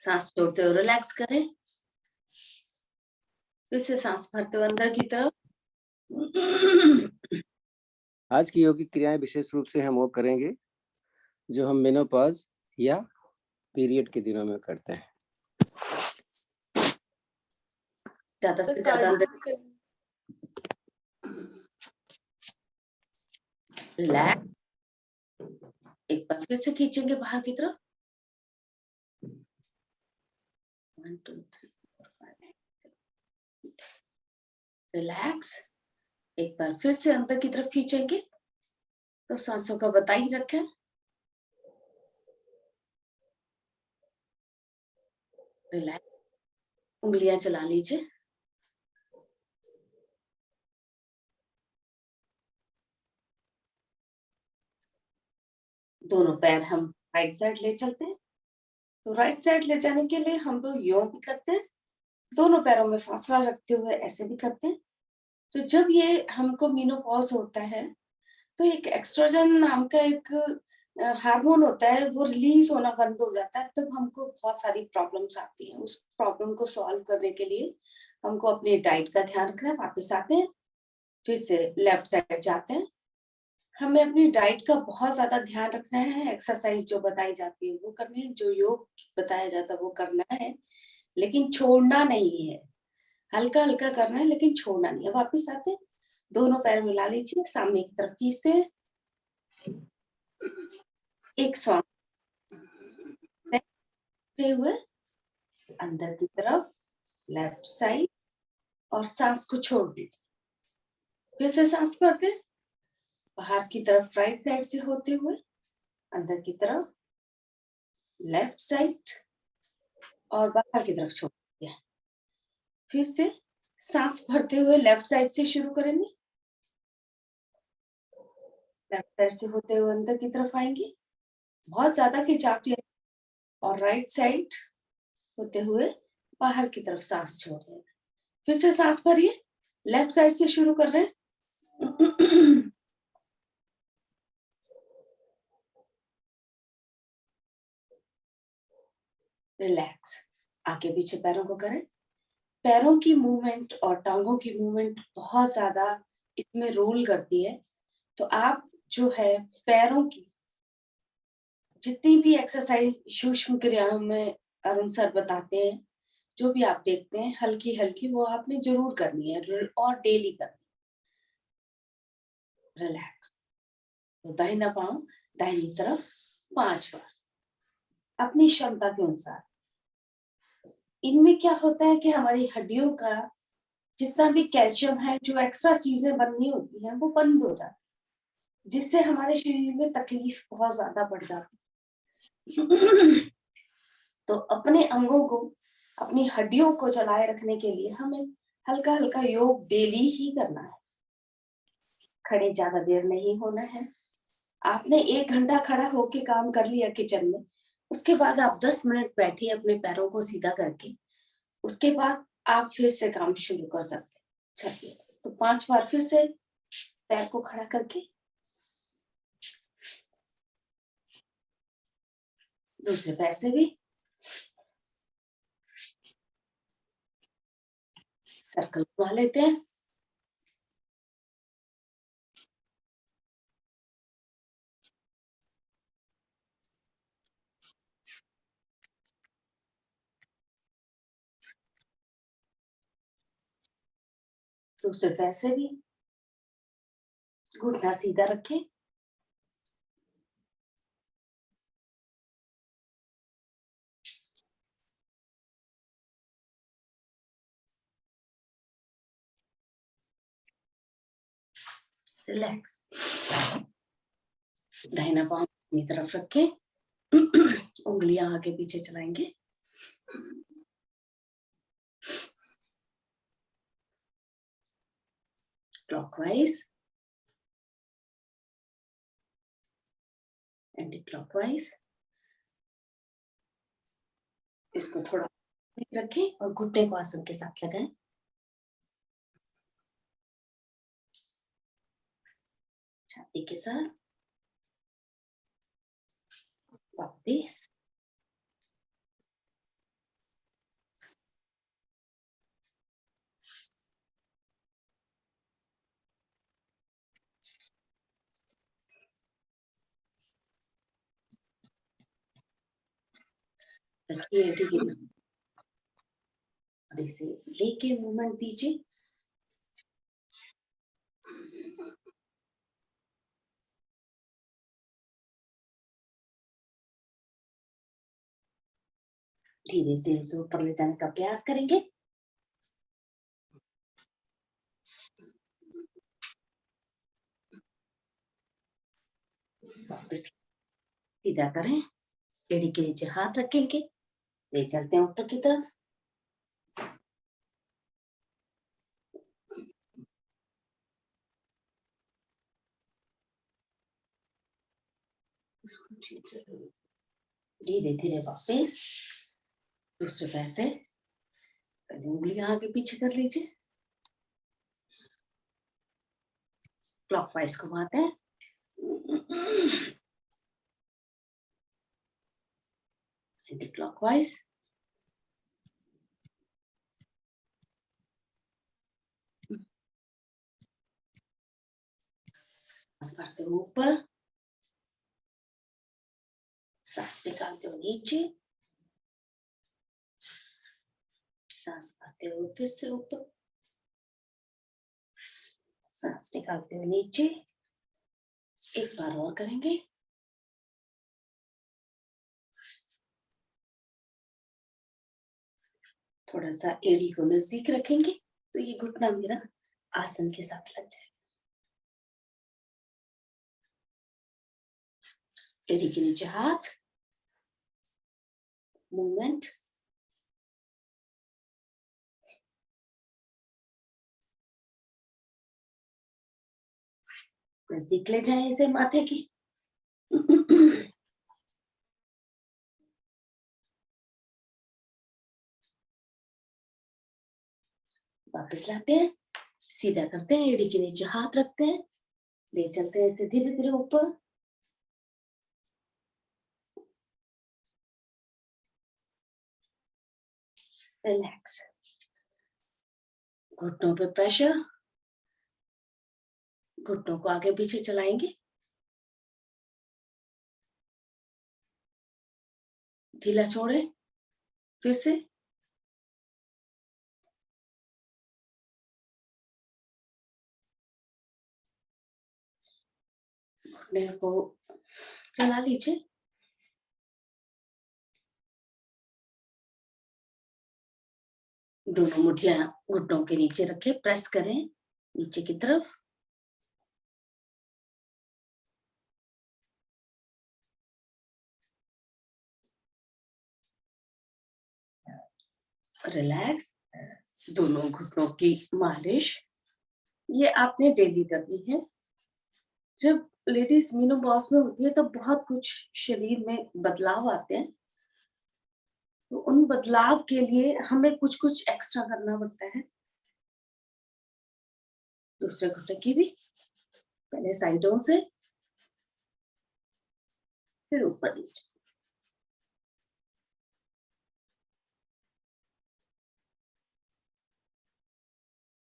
सांस छोड़ते हुए रिलैक्स करें। फिर से सांस भरते हुए अंदर की तरफ। आज की योगिक क्रियाएं विशेष रूप से हम वो करेंगे जो हम मेनोपॉज या पीरियड के दिनों में करते हैं। ज्यादा से ज्यादा अंदर रिलैक्स। एक बार फिर से खींचेंगे बाहर की तरफ। 1 2 3 4 5 रिलैक्स। एक बार फिर से अंदर की तरफ खींचेंगे तो सांसों का बता ही रखें। रिलैक्स। उंगलियां चला लीजिए। दोनों पैर हम राइट साइड ले चलते हैं। तो राइट साइड ले जाने के लिए हम लोग योग भी करते हैं, दोनों पैरों में फासला रखते हुए ऐसे भी करते हैं। तो जब ये हमको मेनोपॉज होता है तो एक एस्ट्रोजन नाम का एक हार्मोन होता है, वो रिलीज होना बंद हो जाता है, तब हमको बहुत सारी प्रॉब्लम्स आती हैं। उस प्रॉब्लम को सॉल्व करने के लिए हमको अपनी डाइट का ध्यान रखना है। वापस आते हैं, फिर से लेफ्ट साइड जाते हैं। हमें अपनी डाइट का बहुत ज्यादा ध्यान रखना है। एक्सरसाइज जो बताई जाती है वो करनी है, जो योग बताया जाता है वो करना है, लेकिन छोड़ना नहीं है। हल्का हल्का करना है लेकिन छोड़ना नहीं है। वापस आते हैं, दोनों पैर मिला लीजिए, सामने की तरफ खींचते हैं। एक सांस हुए अंदर की तरफ लेफ्ट साइड और सांस को छोड़ दीजिए। फिर से सांस भरते हैं, बाहर की तरफ राइट साइड से होते हुए अंदर की तरफ लेफ्ट साइड और बाहर की तरफ छोड़ दिया। फिर से सांस भरते हुए लेफ्ट साइड से शुरू करेंगे, लेफ्ट साइड से होते हुए अंदर की तरफ आएंगे, बहुत ज्यादा खिंचाव लें और राइट साइड होते हुए बाहर की तरफ सांस छोड़ रहे हैं। फिर से सांस भरिए, लेफ्ट साइड से शुरू कर रहे हैं। रिलैक्स। आगे पीछे पैरों को करें। पैरों की मूवमेंट और टांगों की मूवमेंट बहुत ज्यादा इसमें रोल करती है। तो आप जो है पैरों की जितनी भी एक्सरसाइज सूक्ष्म क्रियाओं में अरुण सर बताते हैं, जो भी आप देखते हैं हल्की हल्की, वो आपने जरूर करनी है और डेली करनी है। रिलैक्स। तो दाहिना पांव दाहिनी तरफ 5 बार अपनी क्षमता के अनुसार। इनमें क्या होता है कि हमारी हड्डियों का जितना भी कैल्शियम है, जो एक्स्ट्रा चीजें बननी होती हैं, वो बंद हो जाती है, जिससे हमारे शरीर में तकलीफ बहुत ज्यादा बढ़ जाती है। तो अपने अंगों को, अपनी हड्डियों को चलाए रखने के लिए हमें हल्का हल्का योग डेली ही करना है। खड़े ज्यादा देर नहीं होना है। आपने 1 घंटा खड़ा होके काम कर लिया किचन में, उसके बाद आप 10 मिनट बैठिए अपने पैरों को सीधा करके, उसके बाद आप फिर से काम शुरू कर सकते हैं। चलिए, तो 5 बार फिर से पैर को खड़ा करके, दूसरे पैर से भी सर्कल बना लेते हैं। दूसरे पैर से भी घुटना सीधा रखें। रिलैक्स। दाहिना पांव अपनी तरफ रखें, उंगलियां आगे पीछे चलाएंगे। Clockwise, anti clockwise. इसको थोड़ा रखें और घुटने को आसन के साथ लगाएं। छाती के साथ वापस। रखिए एडी की तरफ और इसे लेके मूवमेंट दीजिए। धीरे से इसे ऊपर ले जाने का प्रयास करेंगे। वापस सीधा करें, एड़ी के नीचे हाथ रखेंगे, ले चलते हैं ऊपर की तरफ। धीरे धीरे वापस दूसरे पैर से पहले उंगलियां आगे पीछे कर लीजिए, क्लॉकवाइज घुमाते हैं। Anti clockwise. सांस भरते हुए ऊपर, सांस निकालते हुए नीचे, सांस भरते हुए फिर से ऊपर, सांस निकालते हुए नीचे। एक बार और करेंगे। थोड़ा सा एड़ी को नजदीक रखेंगे तो ये घुटना मेरा आसन के साथ लग जाएगा। एड़ी के नीचे हाथ, मूवमेंट। नजदीक ले जाएं इसे माथे की। वापस लाते हैं, सीधा करते हैं, एड़ी के नीचे हाथ रखते हैं, ले चलते हैं इसे धीरे धीरे ऊपर। रिलैक्स, घुटनों पे प्रेशर, घुटनों को आगे पीछे चलाएंगे। ढीला छोड़े, फिर से घुटने को चला लीजिए। दोनों मुठियां घुटनों के नीचे रखें, प्रेस करें नीचे की तरफ। रिलैक्स, दोनों घुटनों की मालिश ये आपने डेली करनी है। जब लेडीज मेनोपॉज में होती है तो बहुत कुछ शरीर में बदलाव आते हैं, तो उन बदलाव के लिए हमें कुछ कुछ एक्स्ट्रा करना पड़ता है। दूसरे घुटने की भी, पहले साइडों से फिर ऊपर नीचे।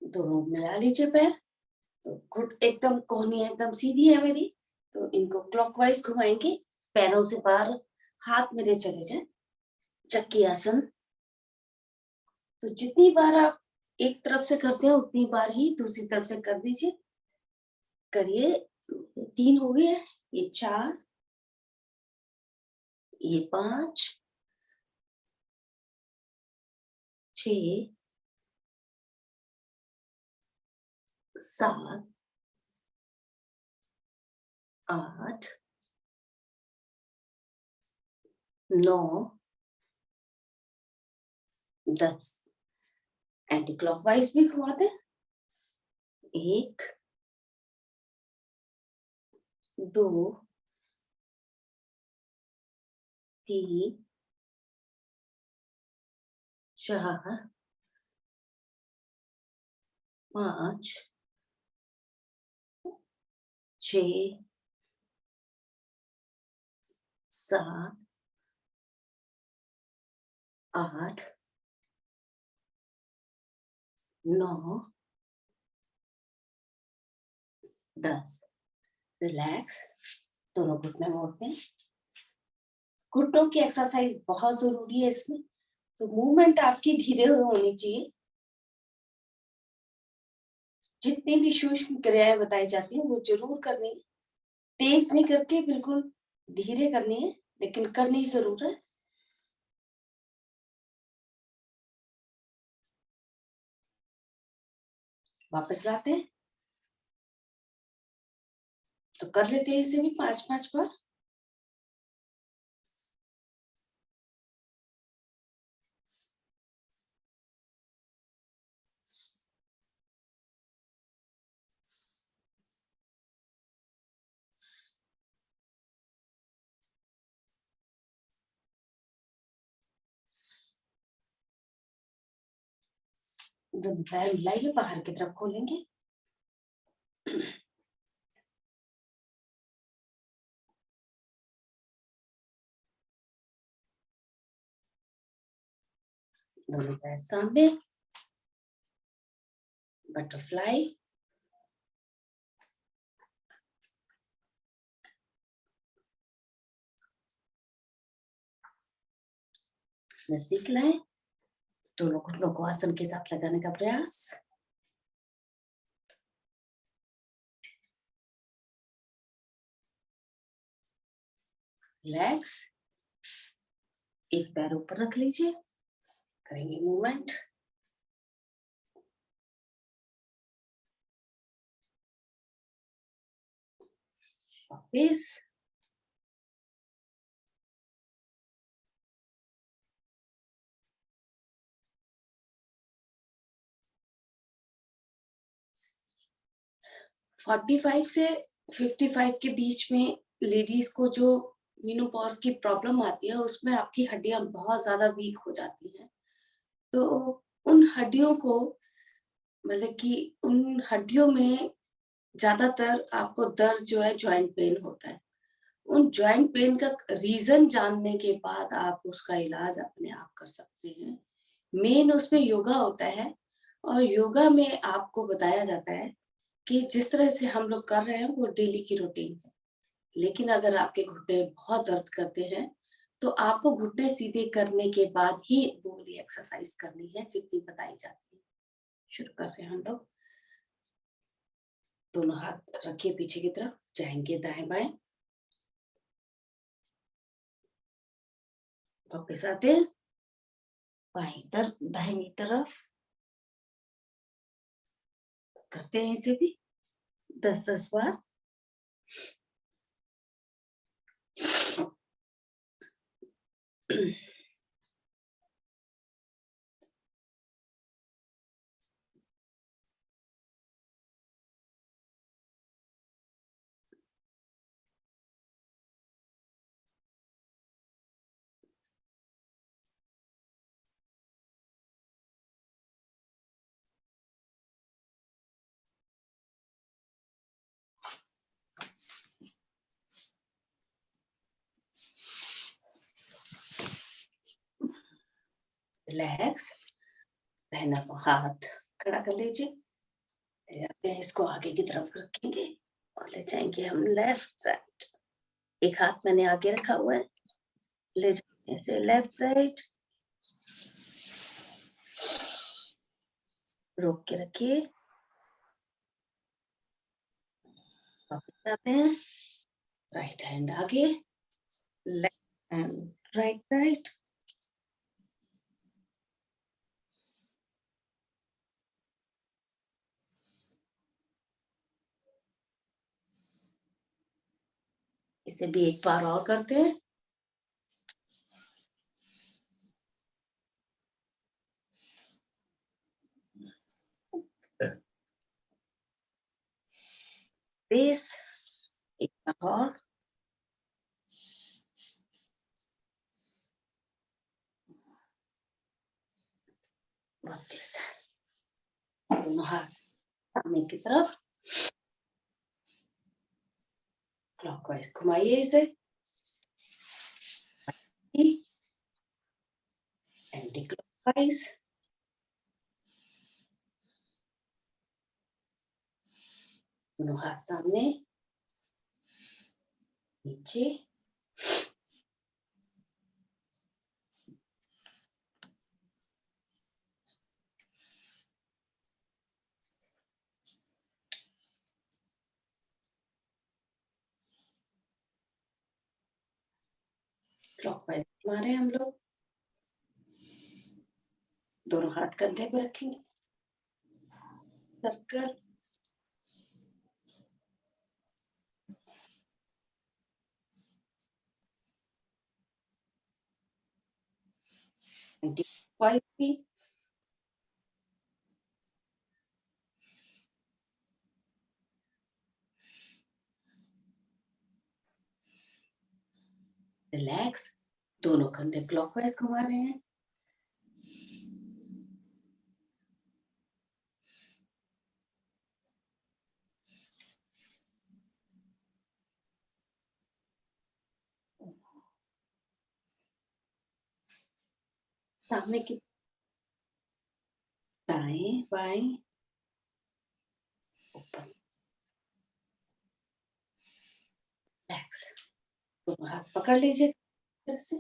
दोनों मिला लीजिए पैर, तो घुट एकदम कोहनी एकदम सीधी है मेरी, तो इनको क्लॉकवाइज घुमाएंगे, पैरों से बाहर हाथ मेरे चले जाए, चक्की आसन। तो जितनी बार आप एक तरफ से करते हैं उतनी बार ही दूसरी तरफ से कर दीजिए। करिए, 3 हो गए, ये 4, ये 5, 6, 7, 8, 9, 10। एंटी क्लॉकवाइज भी घुमाते, 1, 2, 3, 4, 5, 6, 7, 8, 9, 10। रिलैक्स, दोनों घुटने मोड़ते हैं, घुटनों की एक्सरसाइज बहुत जरूरी है इसमें, तो मूवमेंट आपकी धीरे होनी चाहिए। जितनी भी सूक्ष्म क्रियाएं बताई जाती हैं वो जरूर करनी है, तेज नहीं करके बिल्कुल धीरे करनी है, लेकिन करनी जरूर है। वापस लाते हैं तो कर लेते हैं इसे भी 5-5 बार। जब पैर मिलाइए बाहर की तरफ खोलेंगे। दोनों पैर सामने, बटरफ्लाई। नजदीक लाए, दोनों घुटनों को आसन के साथ लगाने का प्रयास। रिलैक्स, एक पैर ऊपर रख लीजिए, करेंगे मूवमेंट। वापिस, फोर्टी फाइव से 55 के बीच में लेडीज को जो मेनोपॉज की प्रॉब्लम आती है उसमें आपकी हड्डियां बहुत ज्यादा वीक हो जाती हैं। तो उन हड्डियों को, मतलब कि उन हड्डियों में ज्यादातर आपको दर्द जो है जॉइंट पेन होता है। उन जॉइंट पेन का रीजन जानने के बाद आप उसका इलाज अपने आप कर सकते हैं। मेन उसमें योगा होता है, और योगा में आपको बताया जाता है कि जिस तरह से हम लोग कर रहे हैं वो डेली की रूटीन है। लेकिन अगर आपके घुटने बहुत दर्द करते हैं तो आपको घुटने सीधे करने के बाद ही वो वाली एक्सरसाइज करनी है जितनी बताई जाती है। शुरू कर रहे हैं हम लोग। दोनों हाथ रखिए पीछे की तरफ, जाएंगे दाएं बाएं। वापस आते हैं बाएं तरफ दाहिनी तरफ, करते हैं इसे भी 10-10 बार। रिलैक्स, दाहिना हाथ खड़ा कर लीजिए, ले जाते हैं इसको आगे की तरफ रखेंगे और ले जाएंगे हम लेफ्ट साइड। एक हाथ मैंने आगे रखा हुआ है, ले जाते हैं इसे लेफ्ट साइड, रोक के रखिए। वापस आते हैं, राइट हैंड आगे, लेफ्ट हैंड राइट साइड। इसे भी एक बार और करते हैं। बेस, एक बार और। वापस, दोनों हाथ सामने की तरफ, क्लॉकवाइज घुमाइए इसे, एंटी क्लॉकवाइज। दोनों हाथ सामने, नीचे, क्लॉकवाइज घुमा रहे हैं हम लोग। दोनों हाथ कंधे पे रखेंगे, सर्कल, एंटी क्लॉकवाइज भी, रिलैक्स, दोनों कंधे क्लॉकवाइज घुमा रहे हैं। सामने की दाएं बाएं ऊपर, रिलैक्स, दोनों हाथ पकड़ लीजिए इस तरह से,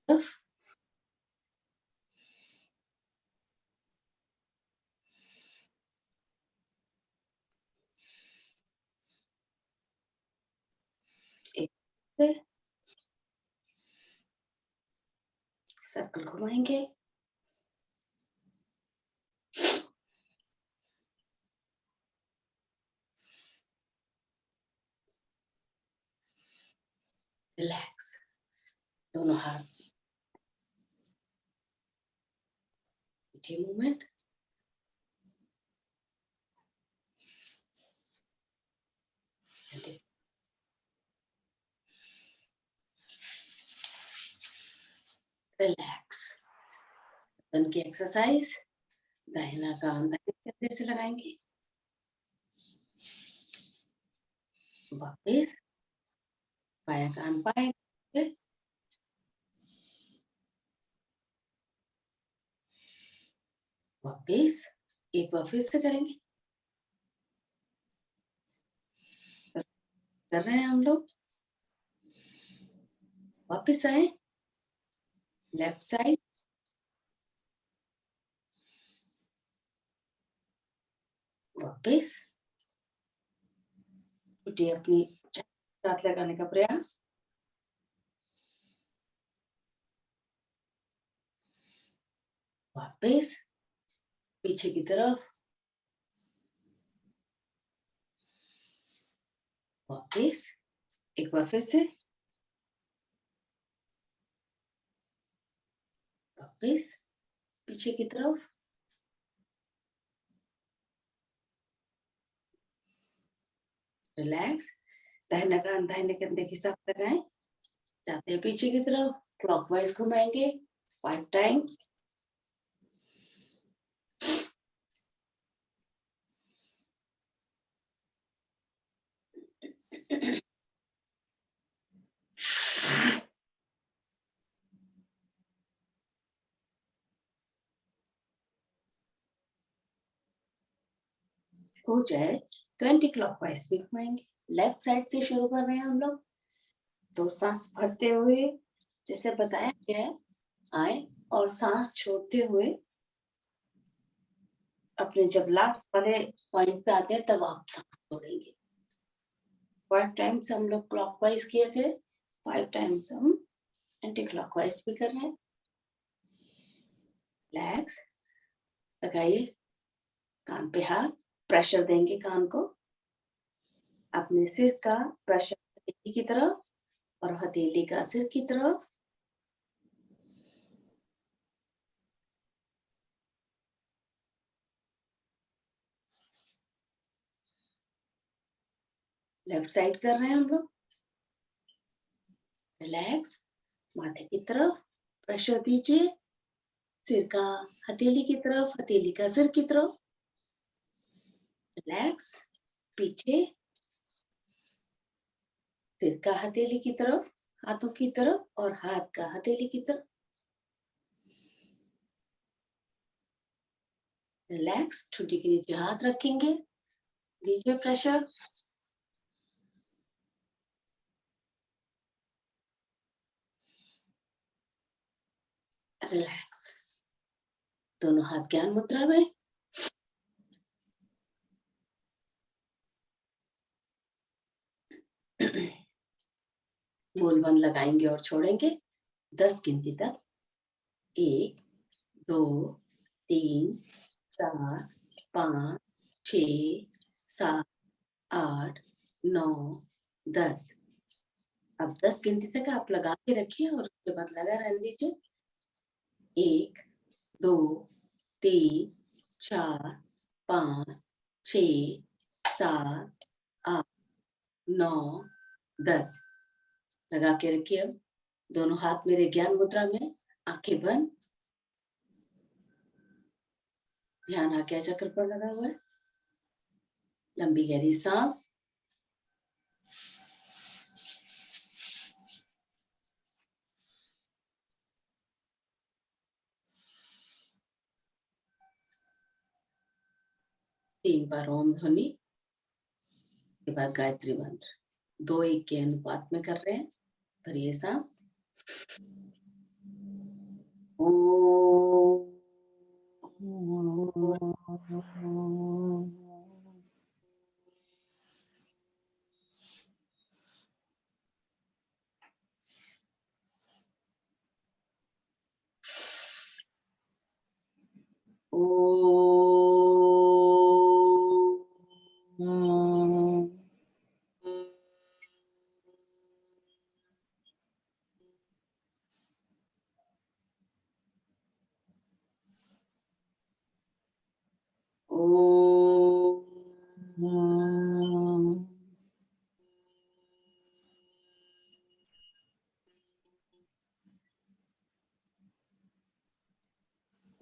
तरफ, एक से सर्कल घुमाएंगे, रिलैक्स, दोनों हाथ पीछे मूवमेंट, रिलैक्स, बदन की एक्सरसाइज, दाहिना कान दाहिने कंधे से लगाएंगे, वापस बायां कान बाएं पे, वापस एक बार फिर से करेंगे, कर रहे हैं हम लोग, वापस आए, लेफ्ट साइड, वापस छुट्टी अपनी साथ लगाने का प्रयास, वापस पीछे की तरफ, वापस एक बार फिर से, वापस पीछे की तरफ, रिलैक्स, दाहिना कान दाहिने कंधे के साथ लगाएं, जाते हैं पीछे की तरफ, क्लॉकवाइज घुमाएंगे 5 टाइम्स, हो जाए 20 क्लॉकवाइज भी घुमाएंगे। लेफ्ट साइड से शुरू कर रहे हैं हम लोग, तो सांस भरते हुए जैसे बताया गया है आए, और सांस छोड़ते हुए अपने जब लास्ट वाले पॉइंट पे आते हैं तब आप सांस छोड़ेंगे। 5 टाइम्स हम लोग क्लॉकवाइज किए थे, 5 टाइम्स हम एंटी क्लॉकवाइज भी कर रहे हैं। रिलैक्स, लगाइए कान पे हाथ, प्रेशर देंगे कान को, अपने सिर का प्रेशर हथेली की तरफ और हथेली का सिर की तरफ, लेफ्ट साइड कर रहे हैं हम लोग। रिलैक्स, माथे की तरफ प्रेशर दीजिए, सिर का हथेली की तरफ, हथेली का सिर की तरफ, रिलैक्स, पीछे सिर का हथेली की तरफ, हाथों की तरफ और हाथ का हथेली की तरफ, रिलैक्स, ठुड्डी के नीचे हाथ रखेंगे, दीजिए प्रेशर, रिलैक्स, दोनों हाथ ज्ञान मुद्रा में, मूलबंद लगाएंगे और छोड़ेंगे 10 गिनती तक। 1 2 3 4 5 6 7 8 9 10। अब 10 गिनती तक आप लगा के रखिए और उसके बाद लगा रहने दीजिए। 1 2 3 4 5 6 7 8 9 10 लगा के रखिए। अब दोनों हाथ मेरे ज्ञान मुद्रा में, आंखें बंद, ध्यान आज्ञा चक्र पर लगा हुआ है। लंबी गहरी सांस, तीन बार ओम ध्वनि के बाद गायत्री मंत्र 2:1 के अनुपात में कर रहे हैं। भरिए सांस। ओम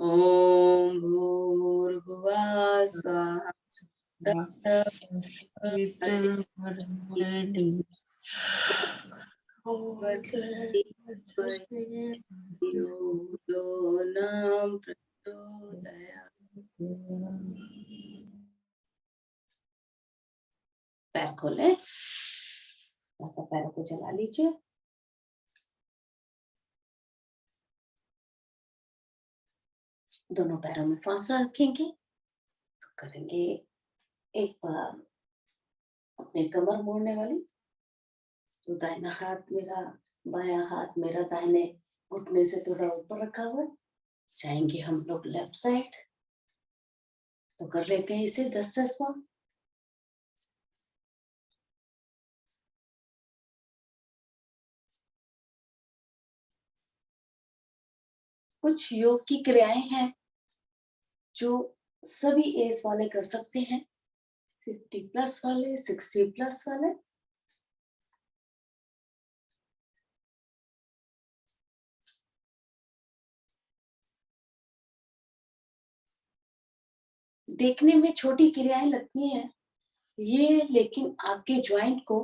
ओम भूर्भुवः स्वः यो नाम प्रचोदयात्। पैर खोले, ऐसा पैरों को चला लीजिए। दोनों पैरों में फासला रखेंगे तो करेंगे एक बार अपने कमर मोड़ने वाली। तो दाहिना हाथ मेरा, बायां हाथ मेरा दाहिने घुटने से थोड़ा ऊपर रखा हुआ है। जाएंगे हम लोग लेफ्ट साइड, तो कर लेते हैं इसे 10-10 बार। कुछ योग की क्रियाएं हैं जो सभी एज वाले कर सकते हैं, 50+ वाले, 60+ वाले। देखने में छोटी क्रियाएं लगती हैं ये, लेकिन आपके ज्वाइंट को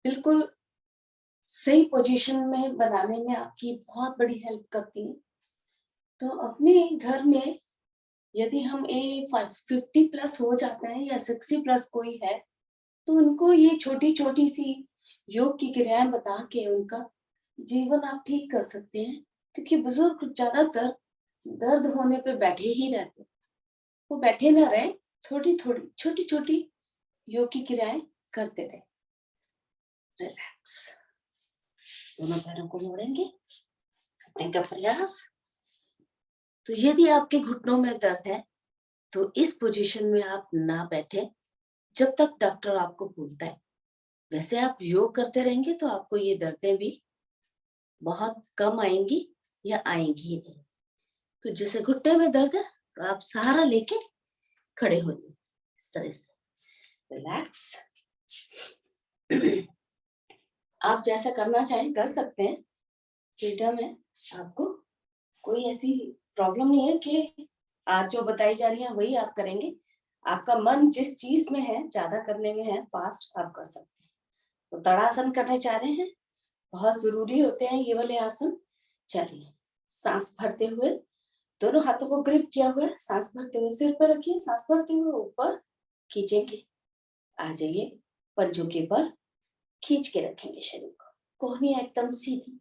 बिल्कुल सही पोजीशन में बनाने में आपकी बहुत बड़ी हेल्प करती है। तो अपने घर में यदि हम 50+ हो जाते हैं या 60+ कोई है, तो उनको ये छोटी छोटी सी योग की क्रियाएं बता के उनका जीवन आप ठीक कर सकते हैं। क्योंकि बुजुर्ग ज्यादातर दर्द होने पे बैठे ही रहते, वो बैठे ना रहे, थोड़ी थोड़ी छोटी छोटी योग की क्रियाएं करते रहे। रिलैक्स, दोनों पैरों को मोड़ेंगे, करने का प्रयास। तो यदि आपके घुटनों में दर्द है तो इस पोजीशन में आप ना बैठे जब तक डॉक्टर आपको बोलता है। वैसे आप योग करते रहेंगे तो आपको ये दर्दें भी बहुत कम आएंगी या आएंगी ही नहीं। तो जैसे घुटने में दर्द है तो आप सहारा लेके खड़े हो जाइए इस तरह से, रिलैक्स। आप जैसा करना चाहें कर सकते हैं, फ्रीडम है आपको। कोई ऐसी प्रॉब्लम नहीं है कि आज जो बताई जा रही है वही आप करेंगे। आपका मन जिस चीज में है, ज्यादा करने में है, फास्ट आप कर सकते हैं। तो तड़ासन करने चाह रहे हैं, बहुत जरूरी होते हैं ये वाले आसन। चलिए, सांस भरते हुए, दोनों हाथों को ग्रिप किया हुआ है, सांस भरते हुए सिर पर रखिए, सांस भरते हुए ऊपर खींचेंगे, आ जाइए पंजों के बल, खींच के रखेंगे शरीर को, कोहनी एकदम सीधी।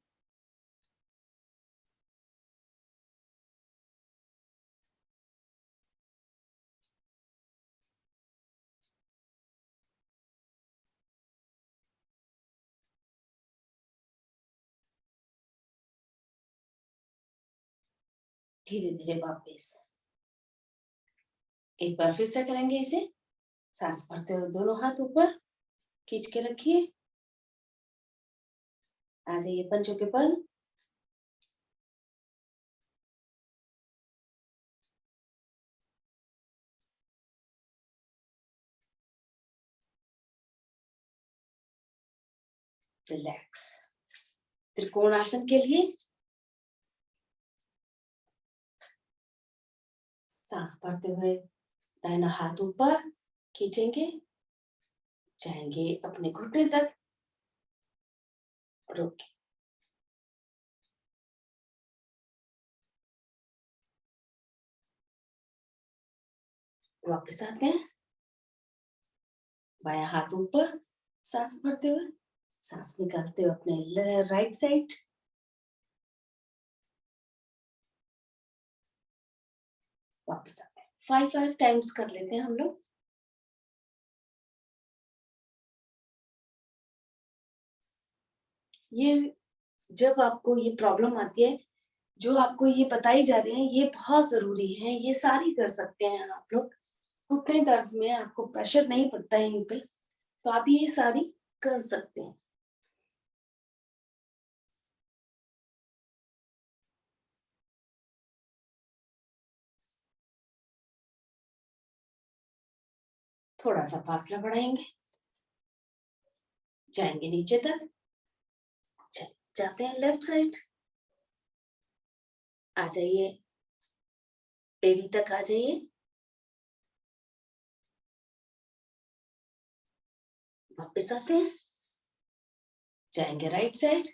धीरे धीरे वापस। एक बार फिर से करेंगे इसे। सांस भरते हुए दोनों हाथ ऊपर खींच के रखिए। आ जाइए पंचों के बल। रिलैक्स। त्रिकोण आसन के लिए सांस भरते हुए दाहिना हाथ ऊपर खींचेंगे, जाएंगे अपने घुटने तक, रोके। वापस आते हैं। बायां हाथ ऊपर, सांस भरते हुए, सांस निकालते हुए अपने राइट साइड। वापस आते हैं। 5 टाइम्स कर लेते हैं हम लोग। ये जब आपको ये प्रॉब्लम आती है, जो आपको ये बताई जा रही है, ये बहुत जरूरी है। ये सारी कर सकते हैं आप लोग। घुटने दर्द में आपको प्रेशर नहीं पड़ता है इन पे, तो आप ये सारी कर सकते हैं। थोड़ा सा फासला बढ़ाएंगे, जाएंगे नीचे तक। जाते हैं लेफ्ट साइड। आ जाइए, एड़ी तक आ जाइए। वापस आते हैं, जाएंगे राइट साइड।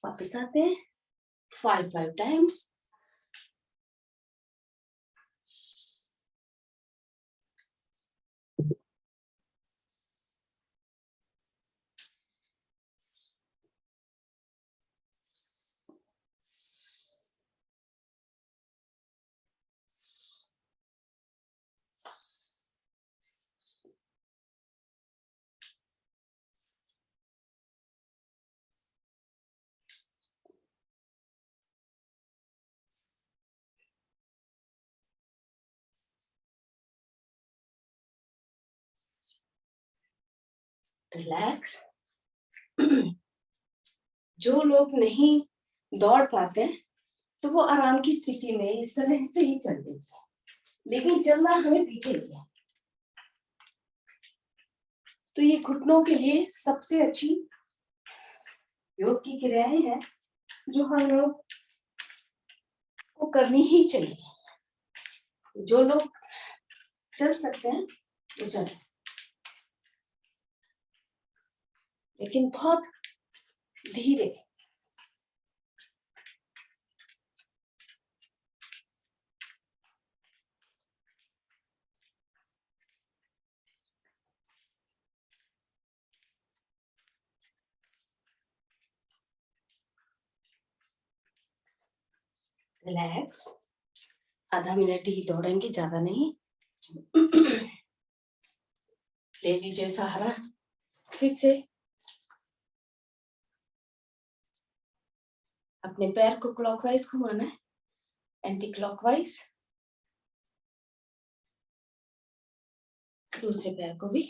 वापस आते हैं। 5 टाइम्स। रिलैक्स। जो लोग नहीं दौड़ पाते हैं, तो वो आराम की स्थिति में इस तरह से ही चल देते हैं, लेकिन चलना हमें पीछे लिया। तो ये घुटनों के लिए सबसे अच्छी योग की क्रियाएं हैं, जो हम लोग को करनी ही चाहिए। जो लोग चल सकते हैं वो चलें, लेकिन बहुत धीरे। रिलैक्स। आधा मिनट ही दौड़ेंगे, ज्यादा नहीं। ले लीजिए सहारा। फिर से अपने पैर को क्लॉकवाइज घुमाना है, एंटी क्लॉकवाइज। दूसरे पैर को भी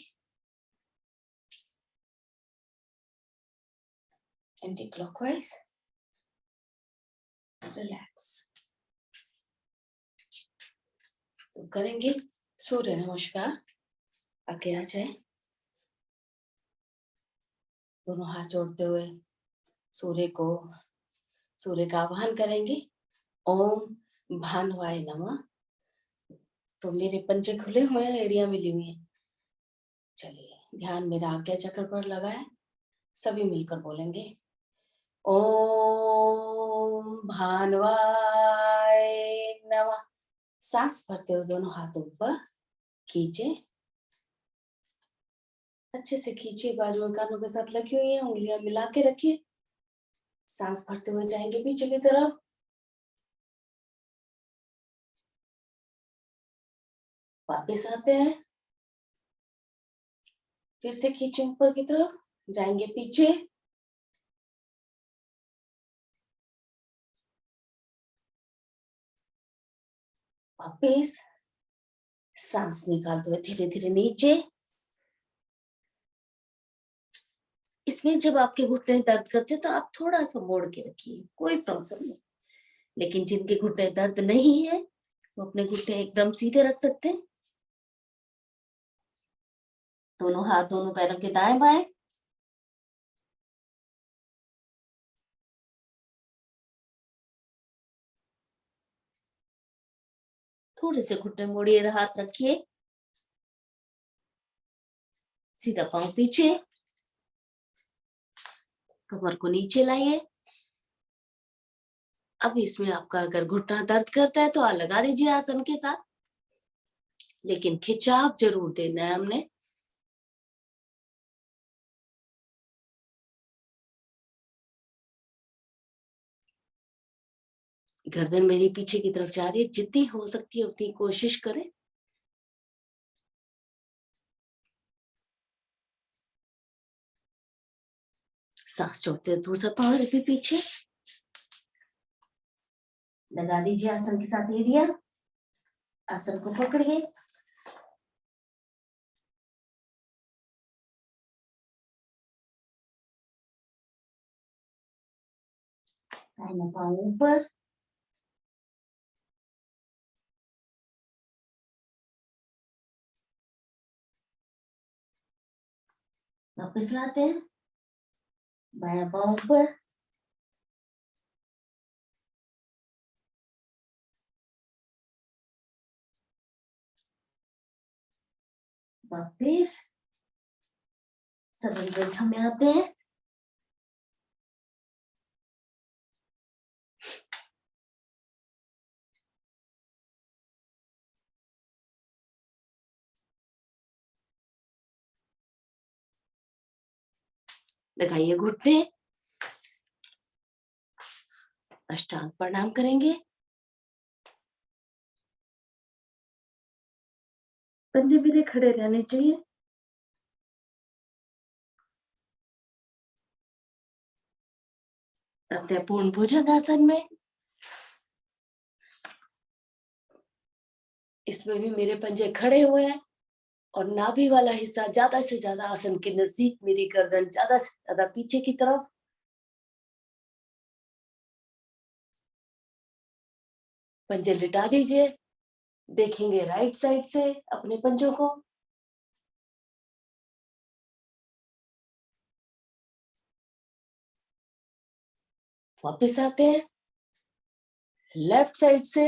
एंटी क्लॉकवाइज। रिलैक्स। तो करेंगे सूर्य नमस्कार। आगे आ जाए, दोनों हाथ जोड़ते हुए सूर्य का आह्वान करेंगे। ओम भानुवाय नमः। तो मेरे पंजे खुले हुए हैं, एड़ियां मिली हुई हैं। चलिए, ध्यान मेरा आज्ञा चक्र पर लगा है। सभी मिलकर बोलेंगे, ओम भानुवाय नमः। सांस भरते हुए दोनों हाथ ऊपर खींचे, अच्छे से खींचिए। बाजुएं कानों के साथ लगी हुई हैं, उंगलियां मिला के रखिए। सांस भरते हुए जाएंगे पीछे की तरफ। वापस आते हैं, फिर से खींचे ऊपर की तरफ, जाएंगे पीछे, वापिस सांस निकालते हुए धीरे धीरे नीचे। इसमें जब आपके घुटने दर्द करते हैं तो आप थोड़ा सा मोड़ के रखिए, कोई प्रॉब्लम नहीं। लेकिन जिनके घुटने दर्द नहीं है वो अपने घुटने एकदम सीधे रख सकते हैं। दोनों हाथ दोनों पैरों के दाएं बाएं। थोड़े से घुटने मोड़िए, हाथ रखिए, सीधा पांव पीछे, कमर को नीचे लाइए। अब इसमें आपका अगर घुटना दर्द करता है तो आप लगा दीजिए आसन के साथ, लेकिन खिंचाव जरूर देना है हमने। गर्दन मेरी पीछे की तरफ जा रही है, जितनी हो सकती है उतनी कोशिश करें। सांस छोड़ते हुए दूसरा पांव भी पीछे लगा दीजिए आसन के साथ एड़िया। आसन को पकड़िए, दाहिना पांव ऊपर, वापस लाते हैं, बायां पांव ऊपर, वापिस सरल बैठक में आते हैं। लगाइए घुटने, अष्टांग प्रणाम करेंगे। पंजे भी खड़े रहने चाहिए। अपने पूर्ण भुजंगासन में, इसमें भी मेरे पंजे खड़े हुए हैं और नाभि वाला हिस्सा ज्यादा से ज्यादा आसन के नजदीक, मेरी गर्दन ज्यादा से ज्यादा पीछे की तरफ। पंजे लिटा दीजिए, देखेंगे राइट साइड से अपने पंजों को। वापस आते हैं लेफ्ट साइड से,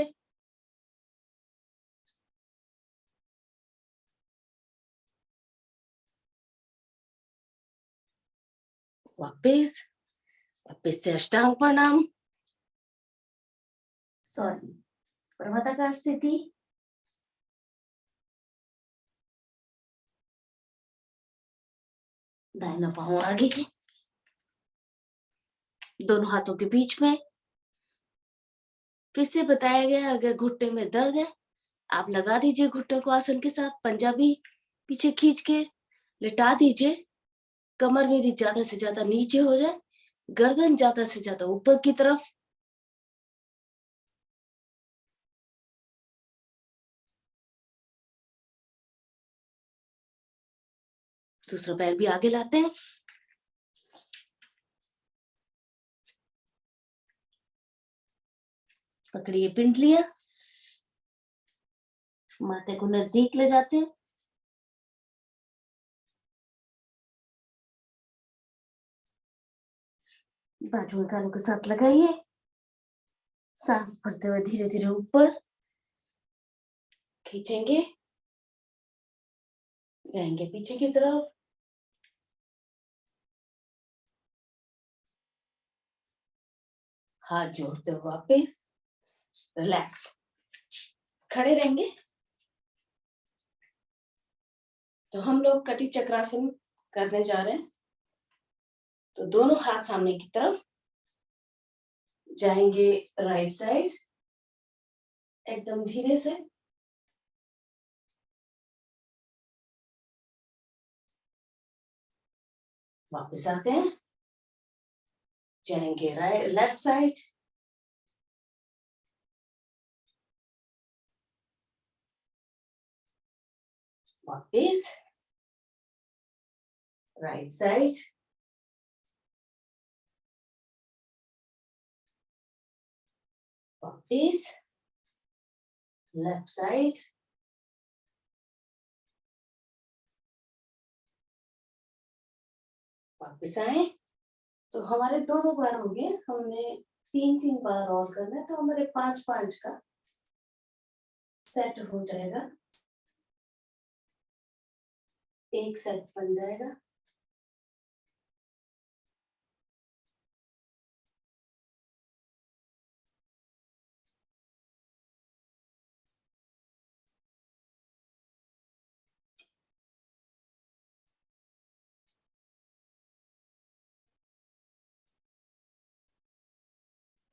वापस वापस से अष्टांग प्रणाम, सॉरी पर्वताकार स्थिति। दाहिना पांव आगे की, दोनों हाथों के बीच में। फिर से बताया गया, अगर घुटने में दर्द है आप लगा दीजिए घुटने को आसन के साथ, पंजा भी पीछे खींच के लिटा दीजिए। कमर मेरी ज्यादा से ज्यादा नीचे हो जाए, गर्दन ज्यादा से ज्यादा ऊपर की तरफ। दूसरा पैर भी आगे लाते हैं, पकड़िए पिंडलियां, माथे को नजदीक ले जाते हैं। बाजू में कानों के साथ लगाइए, सांस भरते हुए धीरे धीरे ऊपर खींचेंगे, जाएंगे पीछे की तरफ। हाथ जोड़ते हुए वापस रिलैक्स, खड़े रहेंगे। तो हम लोग कटी चक्रासन करने जा रहे हैं। तो दोनों हाथ सामने की तरफ, जाएंगे राइट साइड एकदम धीरे से। वापस आते हैं, जाएंगे राइट लेफ्ट साइड, वापस राइट साइड, वापस लेफ्ट साइड, वापस आए। तो हमारे दो दो बार हो गए, हमने तीन तीन बार और करना है, तो हमारे पांच पांच का सेट हो जाएगा, एक सेट बन जाएगा।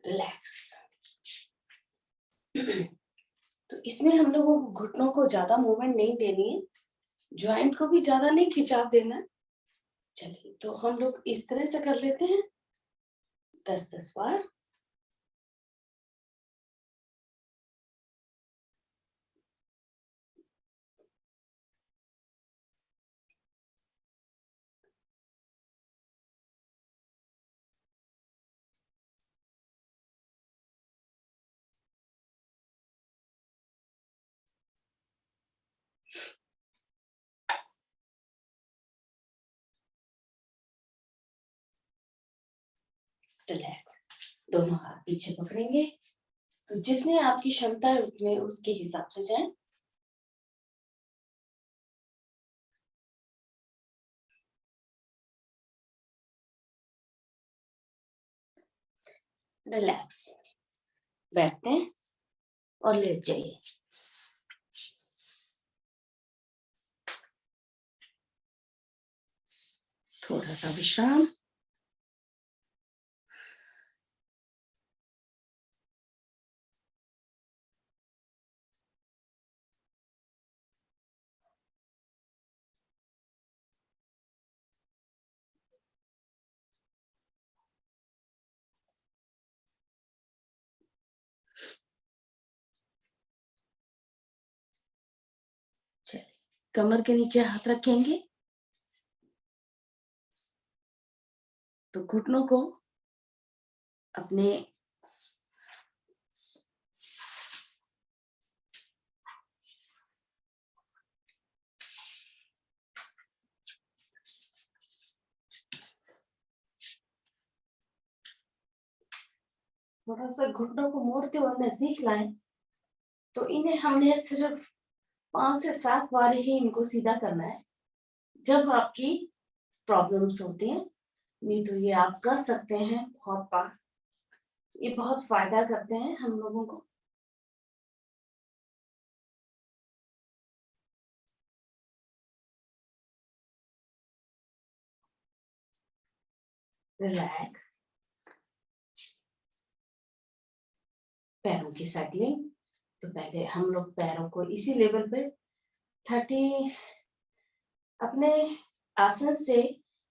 रिलैक्स। तो इसमें हम लोगों को घुटनों को ज्यादा मूवमेंट नहीं देनी है, ज्वाइंट को भी ज्यादा नहीं खिंचाव देना है। चलिए, तो हम लोग इस तरह से कर लेते हैं 10-10 बार। रिलैक्स। दोनों हाथ पीछे पकड़ेंगे, तो जितने आपकी क्षमता है उतने उसके हिसाब से जाएं। रिलैक्स। बैठते हैं और लेट जाइए। थोड़ा सा विश्राम। चलिए, कमर के नीचे हाथ रखेंगे, तो घुटनों को अपने थोड़ा सा घुटनों को मोड़ते हुए नजदीक लाएं। तो इन्हें हमने सिर्फ 5 से 7 बार ही इनको सीधा करना है। जब आपकी प्रॉब्लम्स होती हैं, नहीं तो ये आप कर सकते हैं बहुत बार। ये बहुत फायदा करते हैं हम लोगों को। रिलैक्स। पैरों की साइक्लिंग। तो पहले हम लोग पैरों को इसी लेवल पे 30 अपने आसन से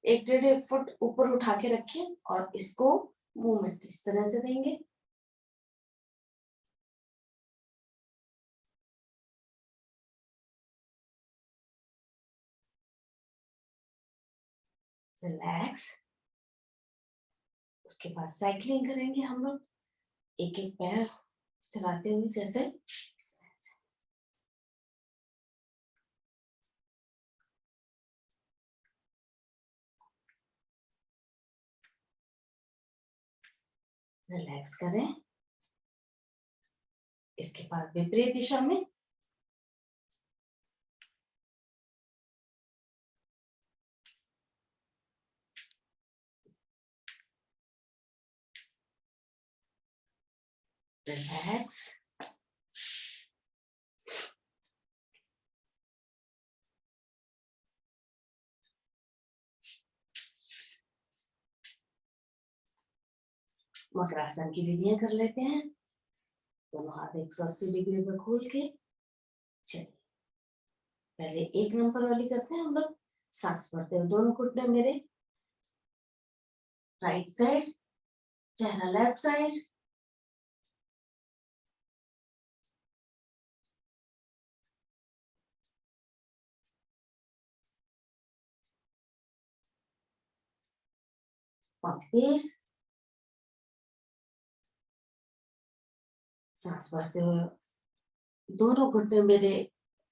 1-1.5 फुट ऊपर उठा के रखें और इसको मूवमेंट इस तरह से देंगे। रिलैक्स। उसके बाद साइक्लिंग करेंगे हम लोग, एक एक पैर चलाते हुए, जैसे रिलैक्स करें। इसके बाद विपरीत दिशा में रिलैक्स। मकरासन की विधियां कर लेते हैं। दोनों हाथ 180 डिग्री पर खोल के। चलिए, पहले 1 नंबर वाली करते हैं हम लोग। सांस भरते हुए दोनों घुटने मेरे राइट साइड, चेहरा लेफ्ट साइड, वापस सांस भरते हुए दोनों घुटने मेरे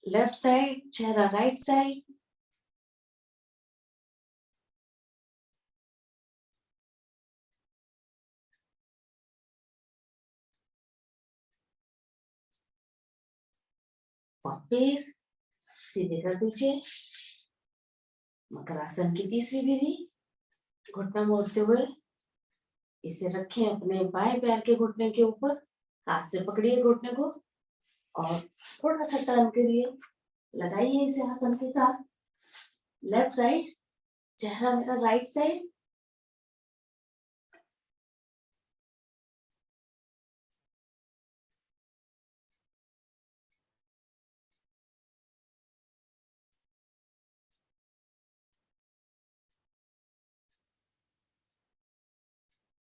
लेफ्ट साइड, चेहरा राइट साइड, वापस सीधे कर दीजिए। मकरासन की तीसरी विधि, घुटना मोड़ते हुए इसे रखें अपने बाएं पैर के घुटने के ऊपर, हाथ से पकड़िए घुटने को और थोड़ा सा टर्न करिए, लगाइए इसे आसन के साथ। लेफ्ट साइड, चेहरा मेरा राइट साइड,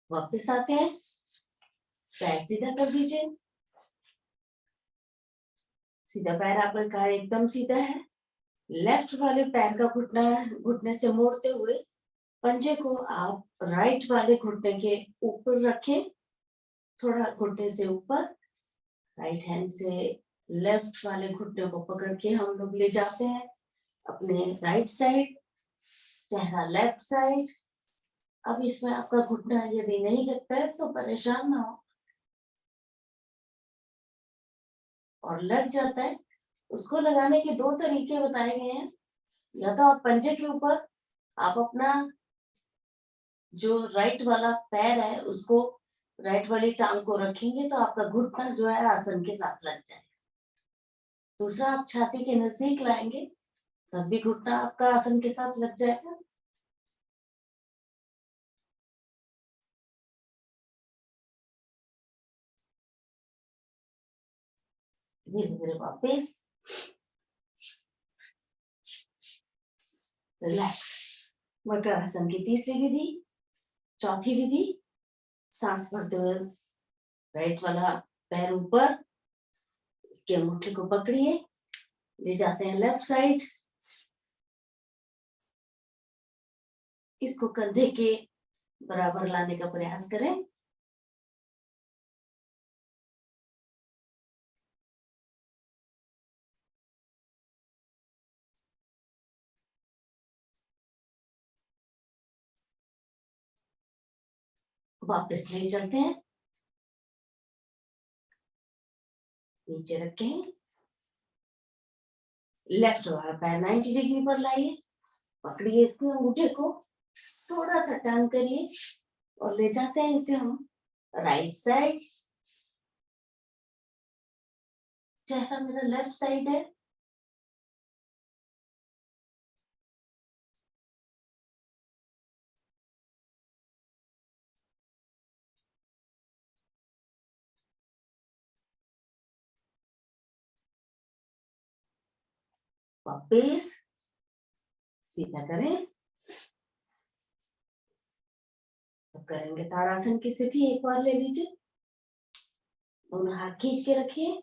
वापस आते हैं, पैर सीधा कर दीजिए। सीधा पैर आपका एकदम सीधा है। लेफ्ट वाले पैर का घुटना घुटने से मोड़ते हुए पंजे को आप राइट वाले घुटने के ऊपर रखें, थोड़ा घुटने से ऊपर। राइट हैंड से लेफ्ट वाले घुटने को पकड़ के हम लोग ले जाते हैं अपने राइट साइड, चेहरा लेफ्ट साइड। अब इसमें आपका घुटना यदि नहीं लगता है तो परेशान ना हो, और लग जाता है उसको लगाने के दो तरीके बताए गए हैं। या तो आप पंजे के ऊपर आप अपना जो राइट वाला पैर है उसको, राइट वाली टांग को रखेंगे तो आपका घुटना जो है आसन के साथ लग जाएगा। दूसरा, आप छाती के नजदीक लाएंगे तब भी घुटना आपका आसन के साथ लग जाएगा। धीरे धीरे वापस रिलैक्स। मकरासन की तीसरी विधि, चौथी विधि, सांस भरते हुए राइट वाला पैर ऊपर, इसके अंगूठे को पकड़िए, ले जाते हैं लेफ्ट साइड, इसको कंधे के बराबर लाने का प्रयास करें। वापस ले चलते हैं, नीचे रखें, लेफ्ट वाला पैर 90 डिग्री पर लाइए, पकड़िए इसको अंगूठे को, थोड़ा सा टर्न करिए और ले जाते हैं इसे हम राइट साइड। चेहरा मेरा लेफ्ट साइड है, वापस सीधा करें। तो करेंगे ताड़ासन की स्थिति, एक बार ले लीजिए, दोनों हाथ खींच के रखिए,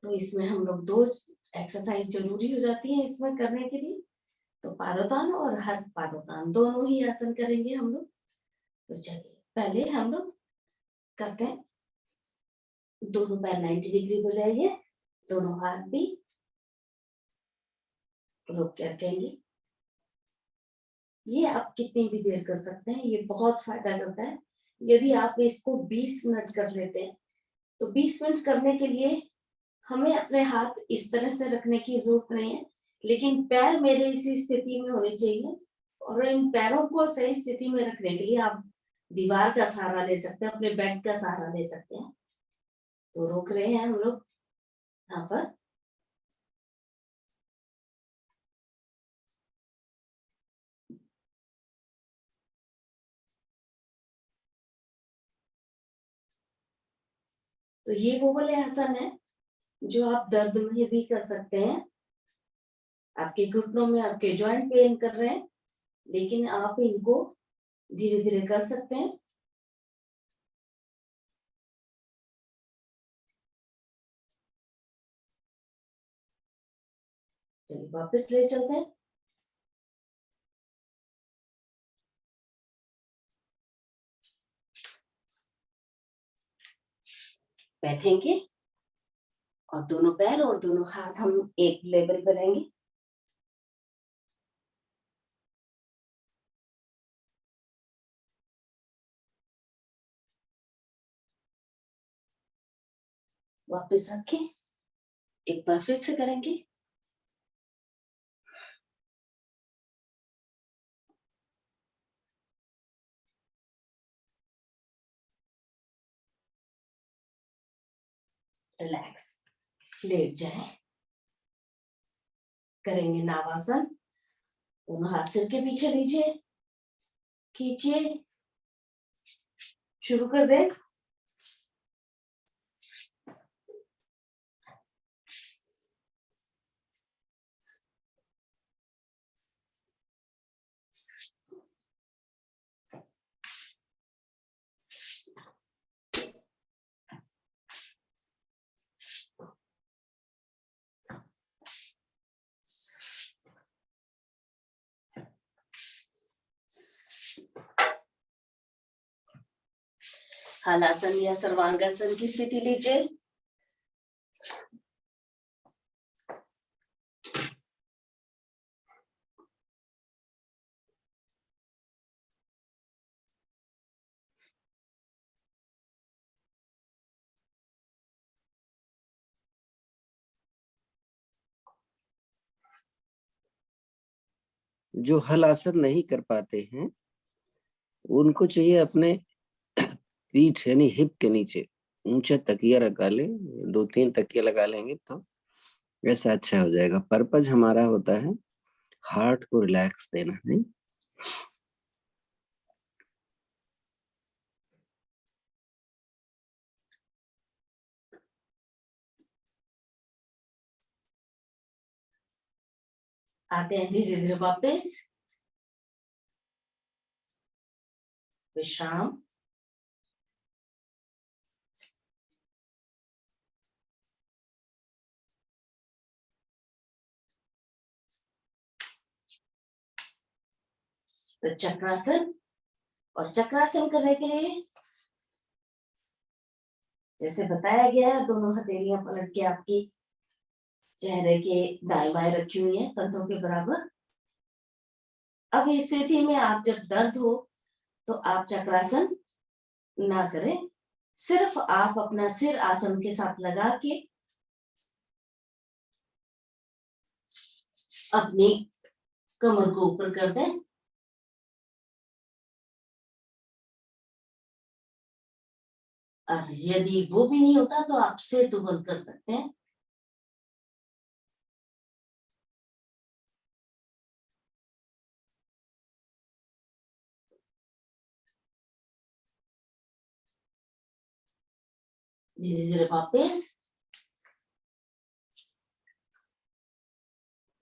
तो इसमें हम लोग दो एक्सरसाइज जरूरी हो जाती है इसमें करने के लिए। तो पादोतान और हस्त पादोतान दोनों ही आसन करेंगे हम लोग। तो चलिए पहले हम लोग करते हैं, दोनों पैर 90 डिग्री पे लाइए, दोनों हाथ भी रोक के रखेंगे। ये आप कितनी भी देर कर सकते हैं, ये बहुत फायदा करता है। यदि आप इसको 20 मिनट कर लेते हैं तो 20 मिनट करने के लिए हमें अपने हाथ इस तरह से रखने की जरूरत नहीं है, लेकिन पैर मेरे इसी स्थिति में होने चाहिए। और इन पैरों को सही स्थिति में रखने के लिए आप दीवार का सहारा ले सकते हैं, अपने बेड का सहारा ले सकते हैं। तो रोक रहे हैं हम लोग यहाँ पर, तो ये वो वाले आसन है जो आप दर्द में भी कर सकते हैं। आपके घुटनों में आपके जॉइंट पेन कर रहे हैं, लेकिन आप इनको धीरे धीरे कर सकते हैं। चलिए वापस ले चलते हैं। बैठेंगे और दोनों पैर और दोनों हाथ हम एक लेवल पर रहेंगे। वापस रखें, एक बार फिर से करेंगे। रिलैक्स, लेट जाएं। करेंगे नावासन। दोनों हाथ सिर के पीछे लीजिए, खींचिए, शुरू कर दें। हलासन या सर्वांगासन की स्थिति लीजिए। जो हल आसन नहीं कर पाते हैं, उनको चाहिए अपने पीठ यानी हिप के नीचे ऊंचा तकिया लगा ले। 2-3 तकिया लगा लेंगे तो ऐसा अच्छा हो जाएगा। पर्पज हमारा होता है हार्ट को रिलैक्स देना, नहीं? आते हैं धीरे धीरे वापस। विश्राम। तो चक्रासन, और चक्रासन करने के लिए जैसे बताया गया है, दोनों हथेलियां पलट के आपकी चेहरे के दाएं बाएं रखी हुई है, कंधों के बराबर। अब इस स्थिति में आप जब दर्द हो तो आप चक्रासन ना करें, सिर्फ आप अपना सिर आसन के साथ लगा के अपनी कमर को ऊपर कर दें। और यदि वो भी नहीं होता तो आप सिर तो बंद कर सकते हैं। धीरे धीरे वापस।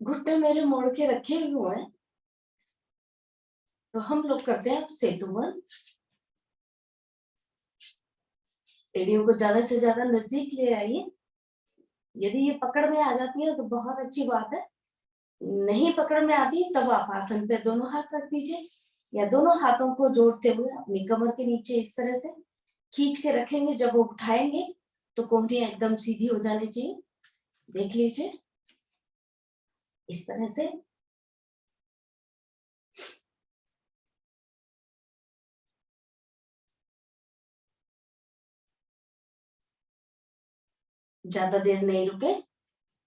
घुटने मेरे मोड़ के रखे हुए हैं, तो हम लोग करते हैं सेतु बंद। एड़ियों को ज्यादा से ज्यादा नजदीक ले आइए। यदि ये पकड़ में आ जाती है तो बहुत अच्छी बात है। नहीं पकड़ में आती तब आप आसन पे दोनों हाथ रख दीजिए, या दोनों हाथों को जोड़ते हुए अपनी कमर के नीचे इस तरह से खींच के रखेंगे। जब वो उठाएंगे तो कोहनियां एकदम सीधी हो जानी चाहिए। देख लीजिए इस तरह से। ज्यादा देर नहीं रुके,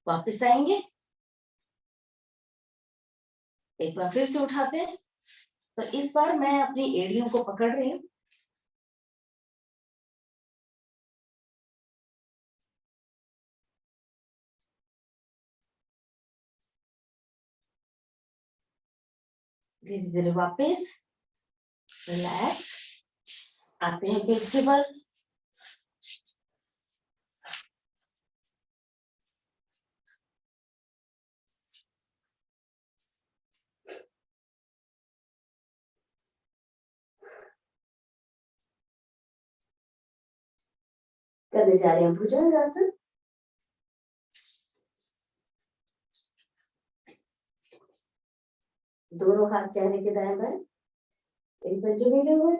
वापस आएंगे। एक बार फिर से उठाते हैं। तो इस बार मैं अपनी एड़ियों को पकड़ रही हूँ। धीरे धीरे वापस रिलैक्स। आते हैं पीठ के बल। करने जा रहे हैं भुजंगासन। दोनों हाथ चेहरे के दाएं बाएं एक पंजे मिले हुए।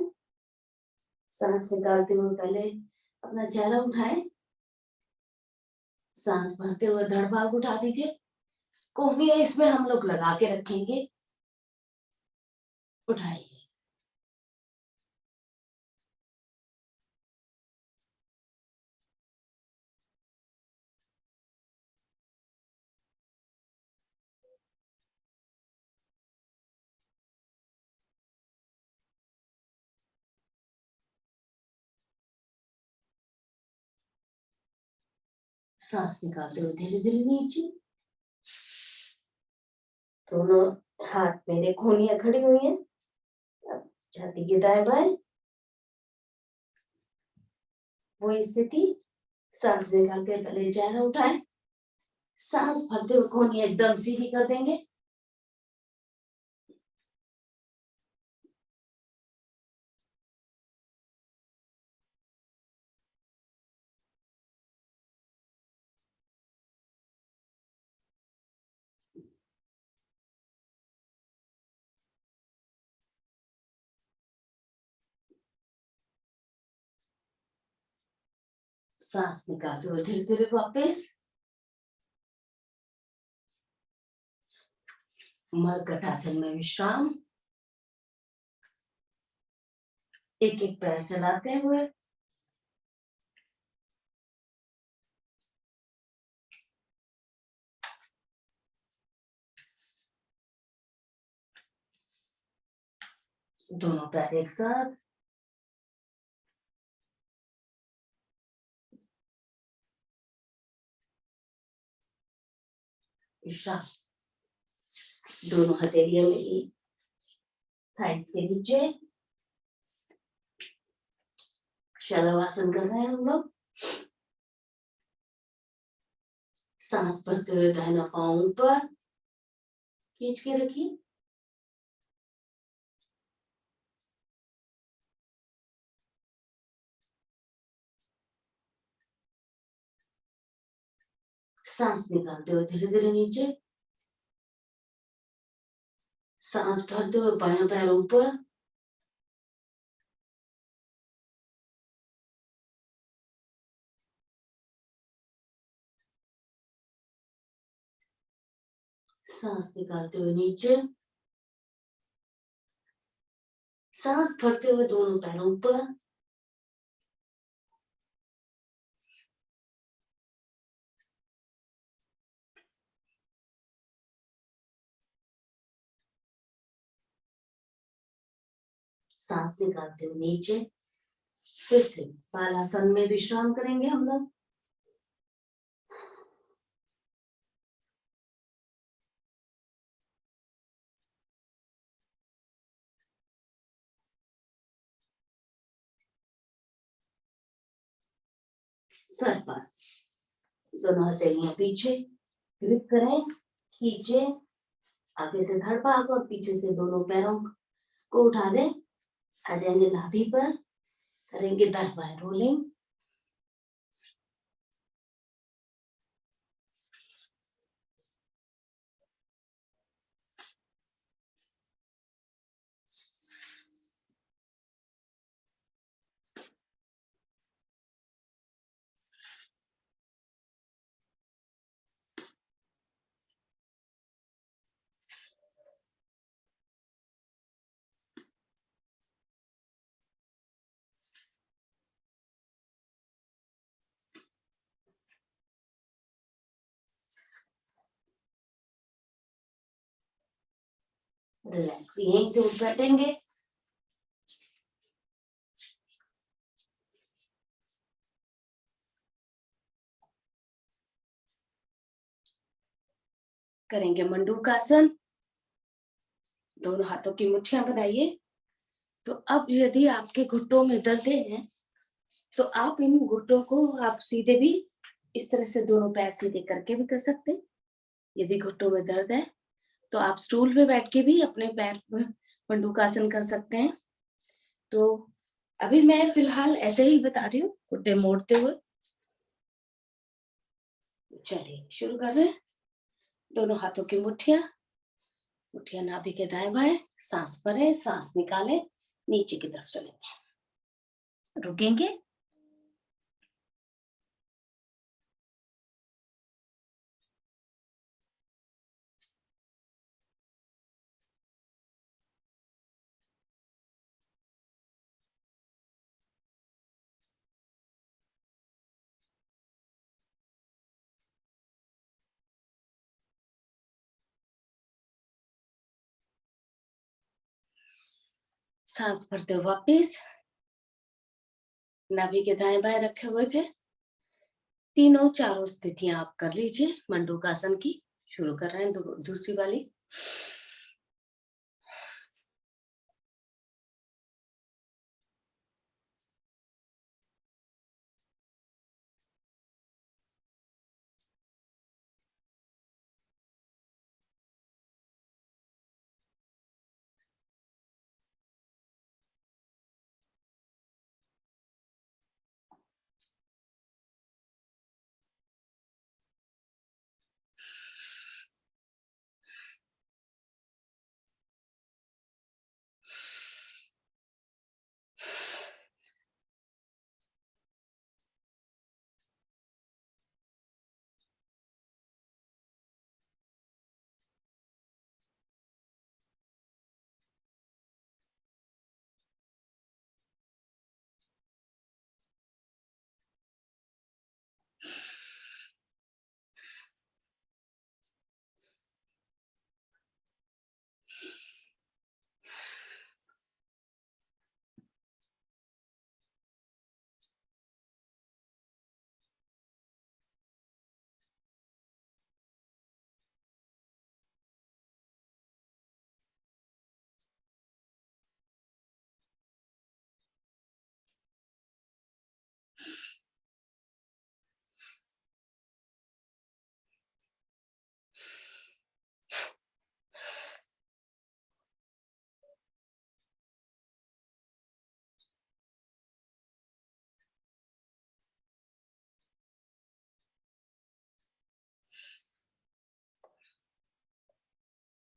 सांस निकालते हुए पहले अपना चेहरा उठाएं, सांस भरते हुए धड़ भाग उठा दीजिए। कोहनियां इसमें हम लोग लगा के रखेंगे। उठाइए, सांस निकालते हुए धीरे धीरे नीचे। दोनों हाथ मेरे कोहनियां खड़ी हुई हैं। अब छाती के दाएं बाएं वही स्थिति। सांस निकालते हुए पहले चेहरा उठाएं, सांस भरते हुए कोहनियां एकदम सीधी कर देंगे। सांस निकालते हुए धीरे धीरे वापस मरकटासन में विश्राम। एक एक पैर चलाते हुए दोनों पैर एक साथ। विश्राम। दोनों हथेलियां मेरी थाइस के नीचे। शलवासन कर रहे हैं हम लोग। सांस भरते हुए दाहिना पांव ऊपर खींच के रखिए। सांस निकालते हुए धीरे धीरे नीचे। सांस भरते हुए बायां पैर ऊपर। सांस निकालते हुए नीचे। सांस भरते हुए दोनों पैरों ऊपर। सांस निकालते हुए नीचे। फिर से बालासन में विश्राम करेंगे हम लोग। सर पास, दोनों हथेलियां पीछे ग्रिप करें, खींचे। आगे से धड़ भाग और पीछे से दोनों पैरों को उठा दें। आ जाएंगे नाभि पर, करेंगे दाएं बाएं रोलिंग। रिलैक्स, यहीं से उठ बैठेंगे। करेंगे मंडूकासन। दोनों हाथों की मुट्ठियां बनाइए। तो अब यदि आपके घुटनों में दर्द है तो आप इन घुटनों को आप सीधे भी इस तरह से दोनों पैर सीधे करके भी कर सकते हैं। यदि घुटनों में दर्द है तो आप स्टूल पे बैठ के भी अपने पैर मंडूकासन कर सकते हैं। तो अभी मैं फिलहाल ऐसे ही बता रही हूँ, घुटने मोड़ते हुए। चलिए शुरू कर रहे हैं। दोनों हाथों की मुठ्ठियां नाभि के दाएं बाएं, सांस भरें, सांस निकालें, नीचे की तरफ चलेंगे, रुकेंगे, सांस भरते हुए वापिस नाभि के दाएं बाएं रखे हुए थे। तीनों चारों स्थितियां आप कर लीजिए मंडूकासन की। शुरू कर रहे हैं दूसरी वाली।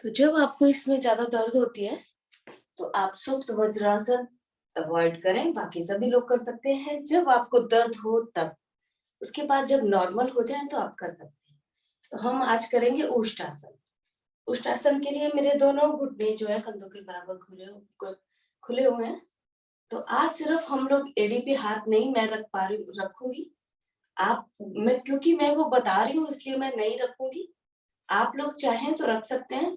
तो जब आपको इसमें ज्यादा दर्द होती है तो आप सुप्त वज्रासन अवॉइड करें, बाकी सभी लोग कर सकते हैं जब आपको दर्द हो तब। उसके बाद जब नॉर्मल हो जाए तो आप कर सकते हैं। तो हम आज करेंगे उष्टासन। उष्टासन के लिए मेरे दोनों घुटने जो है कंधों के बराबर खुले हुए हैं। तो आज सिर्फ हम लोग एड़ी पे हाथ नहीं मैं रखूंगी। आप क्योंकि मैं वो बता रही हूँ इसलिए मैं नहीं रखूंगी। आप लोग चाहें तो रख सकते हैं।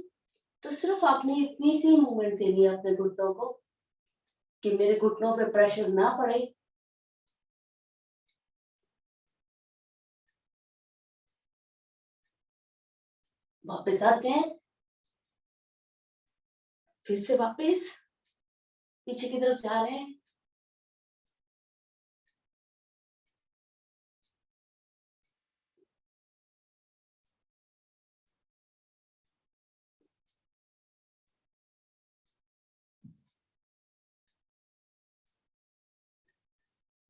तो सिर्फ आपने इतनी सी मूवमेंट देनी है अपने घुटनों को कि मेरे घुटनों पे प्रेशर ना पड़े। वापस आते हैं, फिर से वापस पीछे की तरफ जा रहे हैं।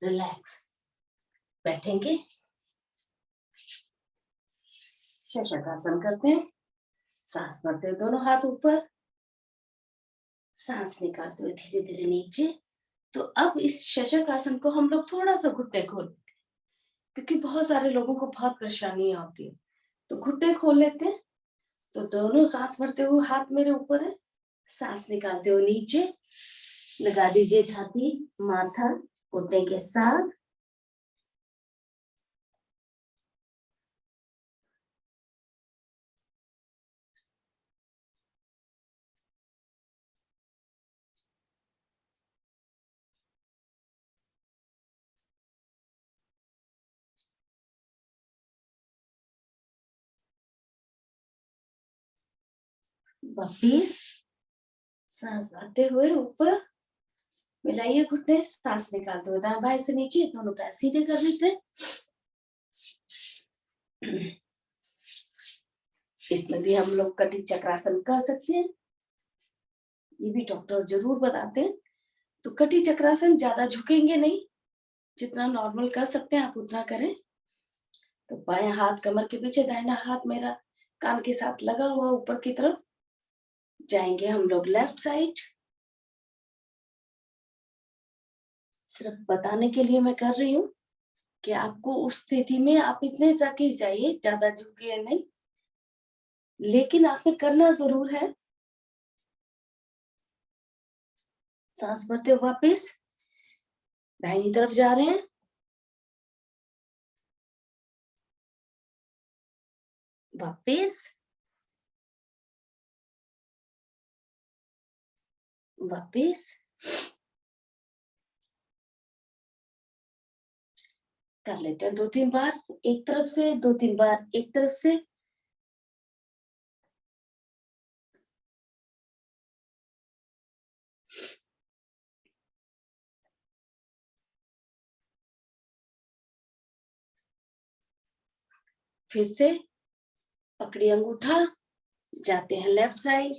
रिलैक्स बैठेंगे, शशकासन करते हैं। सांस भरते हुए दोनों हाथ ऊपर, सांस निकालते हुए धीरे धीरे नीचे। तो अब इस शशकासन को हम लोग थोड़ा सा घुटने खोल लेते हैं क्योंकि बहुत सारे लोगों को बहुत परेशानी होती है। तो घुटने खोल लेते हैं। तो दोनों सांस भरते हुए हाथ मेरे ऊपर है, सांस निकालते हुए नीचे लगा दीजिए छाती, माथा घुटने के साथ। वापिस सांस भरते हुए ऊपर मिलाइए घुटने, सांस निकालते हुए दाएं बाएं से नीचे दोनों पैर सीधे कर लेते हैं। इसमें भी हम लोग कटी चक्रासन कर सकते हैं, ये भी डॉक्टर जरूर बताते हैं। तो कटी चक्रासन ज्यादा झुकेंगे नहीं, जितना नॉर्मल कर सकते हैं आप उतना करें। तो बायां हाथ कमर के पीछे, दाहिना हाथ मेरा कान के साथ लगा हुआ ऊपर की तरफ। जाएंगे हम लोग लेफ्ट साइड। सिर्फ बताने के लिए मैं कर रही हूँ कि आपको उस स्थिति में आप इतने तक ही जाइए, ज्यादा झुके नहीं, लेकिन आपने करना जरूर है। सांस भरते हुए वापिस दाहिनी तरफ जा रहे हैं। वापिस, वापिस, कर लेते हैं 2-3 बार एक तरफ से, 2-3 बार एक तरफ से। फिर से पकड़ी अंगूठा, जाते हैं लेफ्ट साइड,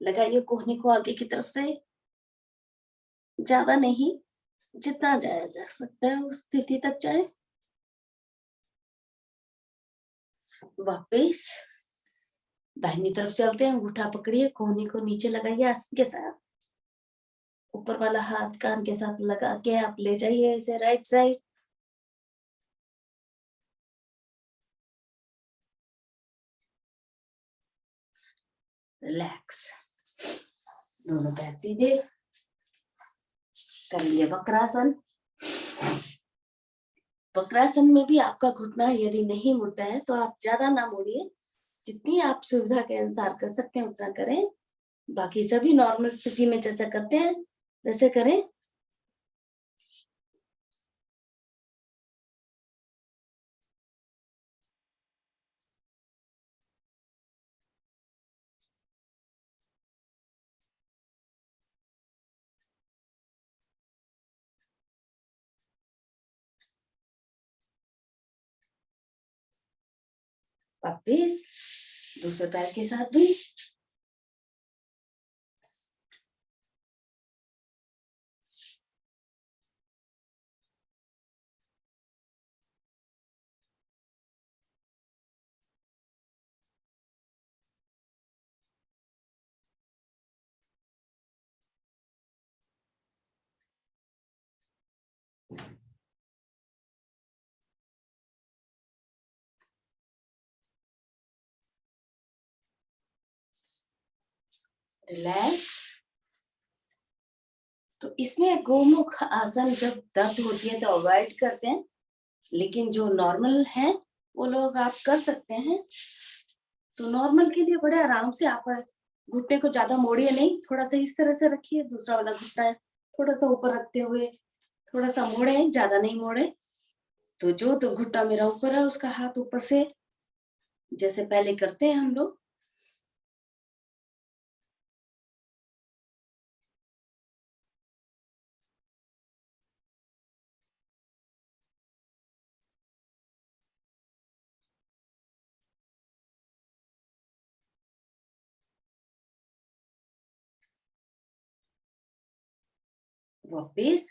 लगाइए कोहनी को आगे की तरफ से, ज्यादा नहीं, जितना जाया जा सकता है उस स्थिति तक जाए। वापिस दाहिनी तरफ चलते हैं, अंगूठा पकड़िए, कोहनी को नीचे लगाइए आसन के साथ, ऊपर वाला हाथ कान के साथ लगा के आप ले जाइए इसे राइट साइड। रिलैक्स, दोनों पैर सीधे, कर लिए वक्रासन। वक्रासन में भी आपका घुटना यदि नहीं मुड़ता है तो आप ज्यादा ना मोड़िए, जितनी आप सुविधा के अनुसार कर सकते हैं उतना करें। बाकी सभी नॉर्मल स्थिति में जैसा करते हैं वैसे करें। वापिस दूसरे पैर के साथ भी। रिलैक्स। तो इसमें गोमुख आसन जब दर्द होती है तो अवॉइड करते हैं, लेकिन जो नॉर्मल है वो लोग आप कर सकते हैं। तो नॉर्मल के लिए बड़े आराम से आप घुटने को ज्यादा मोड़िए नहीं, थोड़ा सा इस तरह से रखिए, दूसरा वाला घुटना है थोड़ा सा ऊपर रखते हुए थोड़ा सा मोड़े, ज्यादा नहीं मोड़े। तो जो तो घुटना मेरा ऊपर है उसका हाथ ऊपर से, जैसे पहले करते हैं हम लोग। वापिस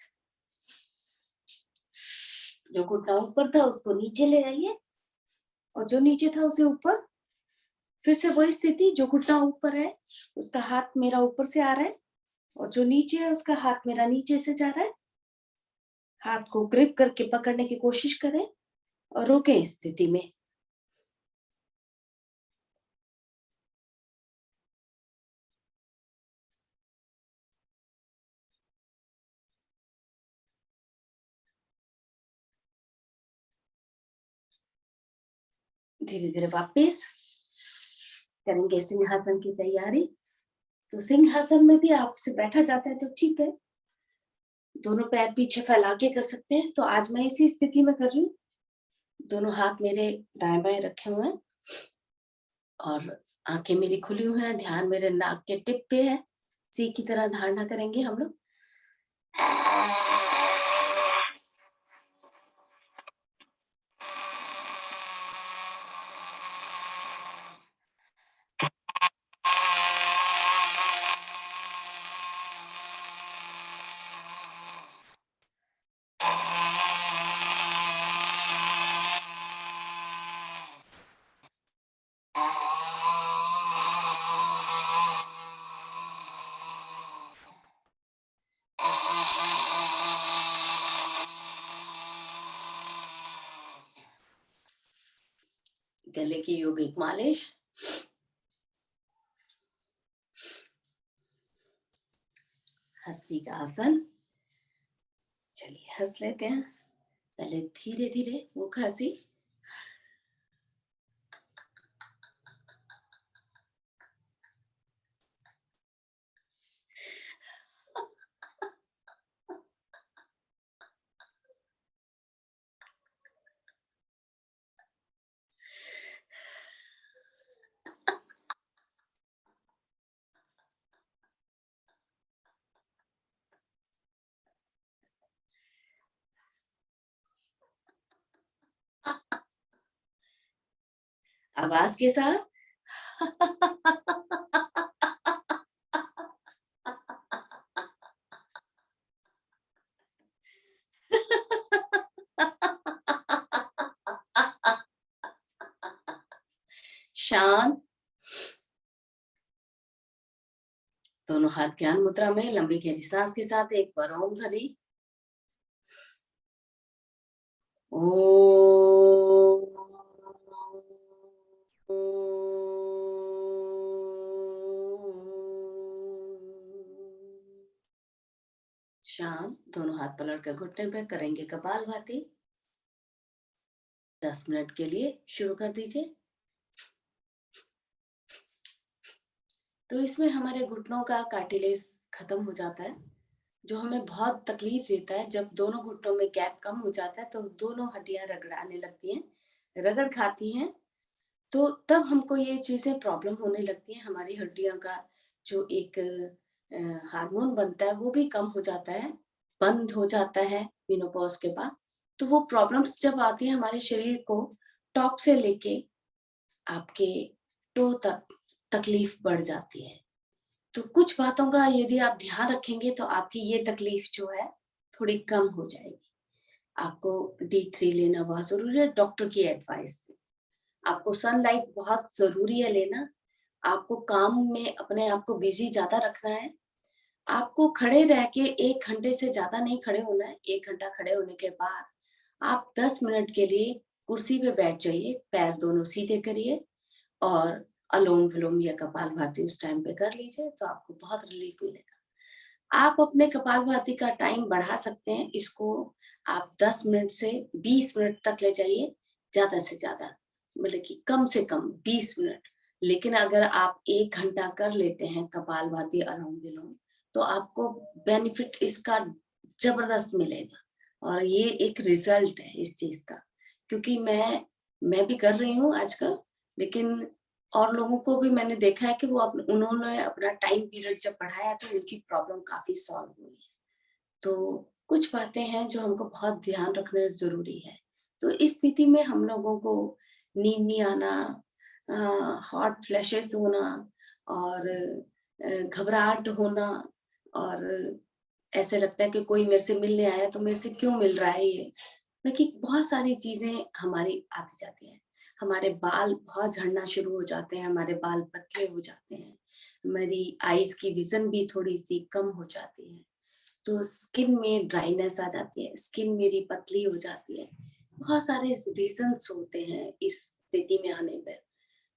जो घुटना ऊपर था उसको नीचे ले आइए, और जो नीचे था उसे ऊपर। फिर से वही स्थिति, जो घुटना ऊपर है उसका हाथ मेरा ऊपर से आ रहा है, और जो नीचे है उसका हाथ मेरा नीचे से जा रहा है। हाथ को ग्रिप करके पकड़ने की कोशिश करें और रोके इस स्थिति में। धीरे धीरे वापिस करेंगे सिंहासन की तैयारी। तो सिंहासन में भी आपसे बैठा जाता है तो ठीक है, दोनों पैर पीछे फैला के कर सकते हैं। तो आज मैं इसी स्थिति में कर रही हूँ, दोनों हाथ मेरे दाएं बाएं रखे हुए हैं और आंखें मेरी खुली हुई हैं, ध्यान मेरे नाक के टिप पे है। सी की तरह धारणा करेंगे हम लोग। गले की योगिक मालिश, हंसी का आसन। चलिए हंस लेते हैं, पहले धीरे धीरे मुख हंसी, आवाज के साथ। शांत, दोनों हाथ ज्ञान मुद्रा में, लंबी गहरी सांस के साथ एक बार ओम ध्वनि। ओम। शांत, दोनों हाथ पलट कर घुटने पे करेंगे कपालभाति। 10 मिनट के लिए शुरू कर दीजिए। तो इसमें हमारे घुटनों का कार्टिलेज खत्म हो जाता है, जो हमें बहुत तकलीफ देता है। जब दोनों घुटनों में गैप कम हो जाता है तो दोनों हड्डियां रगड़ाने लगती हैं, रगड़ खाती हैं। तो तब हमको ये चीजें प्रॉब्लम होने लगती हैं। हमारी हड्डियों का जो एक हार्मोन बनता है वो भी कम हो जाता है, बंद हो जाता है मेनोपॉज के बाद। तो वो प्रॉब्लम्स जब आती है हमारे शरीर को, टॉप से लेके आपके टो तक तकलीफ बढ़ जाती है। तो कुछ बातों का यदि आप ध्यान रखेंगे तो आपकी ये तकलीफ जो है थोड़ी कम हो जाएगी। आपको D3 लेना बहुत जरूरी है, डॉक्टर की एडवाइस से। आपको सनलाइट बहुत जरूरी है लेना। आपको काम में अपने आप को बिजी ज्यादा रखना है। आपको खड़े रह के 1 घंटे से ज्यादा नहीं खड़े होना है। 1 घंटा खड़े होने के बाद आप 10 मिनट के लिए कुर्सी पे बैठ जाइए, पैर दोनों सीधे करिए और अलोम विलोम या कपालभाति उस टाइम पे कर लीजिए, तो आपको बहुत रिलीफ मिलेगा। आप अपने कपालभाति का टाइम बढ़ा सकते हैं। इसको आप 10 मिनट से 20 मिनट तक ले जाइए, ज्यादा से ज्यादा, मतलब कि कम से कम 20 मिनट। लेकिन अगर आप 1 घंटा कर लेते हैं कपालभाति अलोम विलोम, तो आपको बेनिफिट इसका जबरदस्त मिलेगा। और ये एक रिजल्ट है इस चीज का, क्योंकि मैं भी कर रही हूँ आजकल, लेकिन और लोगों को भी मैंने देखा है कि उन्होंने अपना टाइम पीरियड जब बढ़ाया तो उनकी प्रॉब्लम काफी सॉल्व हुई है। तो कुछ बातें हैं जो हमको बहुत ध्यान रखना जरूरी है। तो इस स्थिति में हम लोगों को नींद नहीं आना, हॉट फ्लैशेस होना और घबराहट होना, और ऐसे लगता है कि कोई मेरे से मिलने आया तो मेरे से क्यों मिल रहा है ये, कि बहुत सारी चीजें हमारी आती जाती हैं। हमारे बाल बहुत झड़ना शुरू हो जाते हैं, हमारे बाल पतले हो जाते हैं, हमारी आईज की विजन भी थोड़ी सी कम हो जाती है, तो स्किन में ड्राइनेस आ जाती है, स्किन मेरी पतली हो जाती है। बहुत सारे रीजंस होते हैं इस स्थिति में आने पर।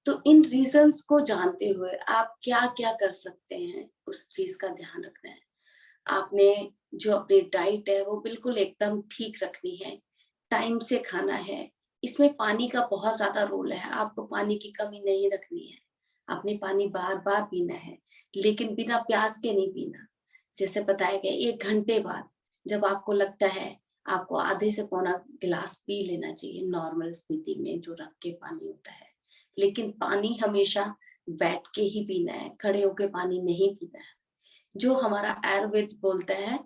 तो इन रीजंस को जानते हुए आप क्या क्या कर सकते हैं, उस चीज का ध्यान रखना है। आपने जो अपनी डाइट है वो बिल्कुल एकदम ठीक रखनी है, टाइम से खाना है। इसमें पानी का बहुत ज्यादा रोल है, आपको पानी की कमी नहीं रखनी है। आपने पानी बार बार पीना है, लेकिन बिना प्यास के नहीं पीना। जैसे बताया गया 1 घंटे बाद जब आपको लगता है, आपको आधे से पौना गिलास पी लेना चाहिए नॉर्मल स्थिति में, जो रख के पानी होता है। लेकिन पानी हमेशा बैठ के ही पीना है, खड़े होके पानी नहीं पीना है। जो हमारा आयुर्वेद बोलता है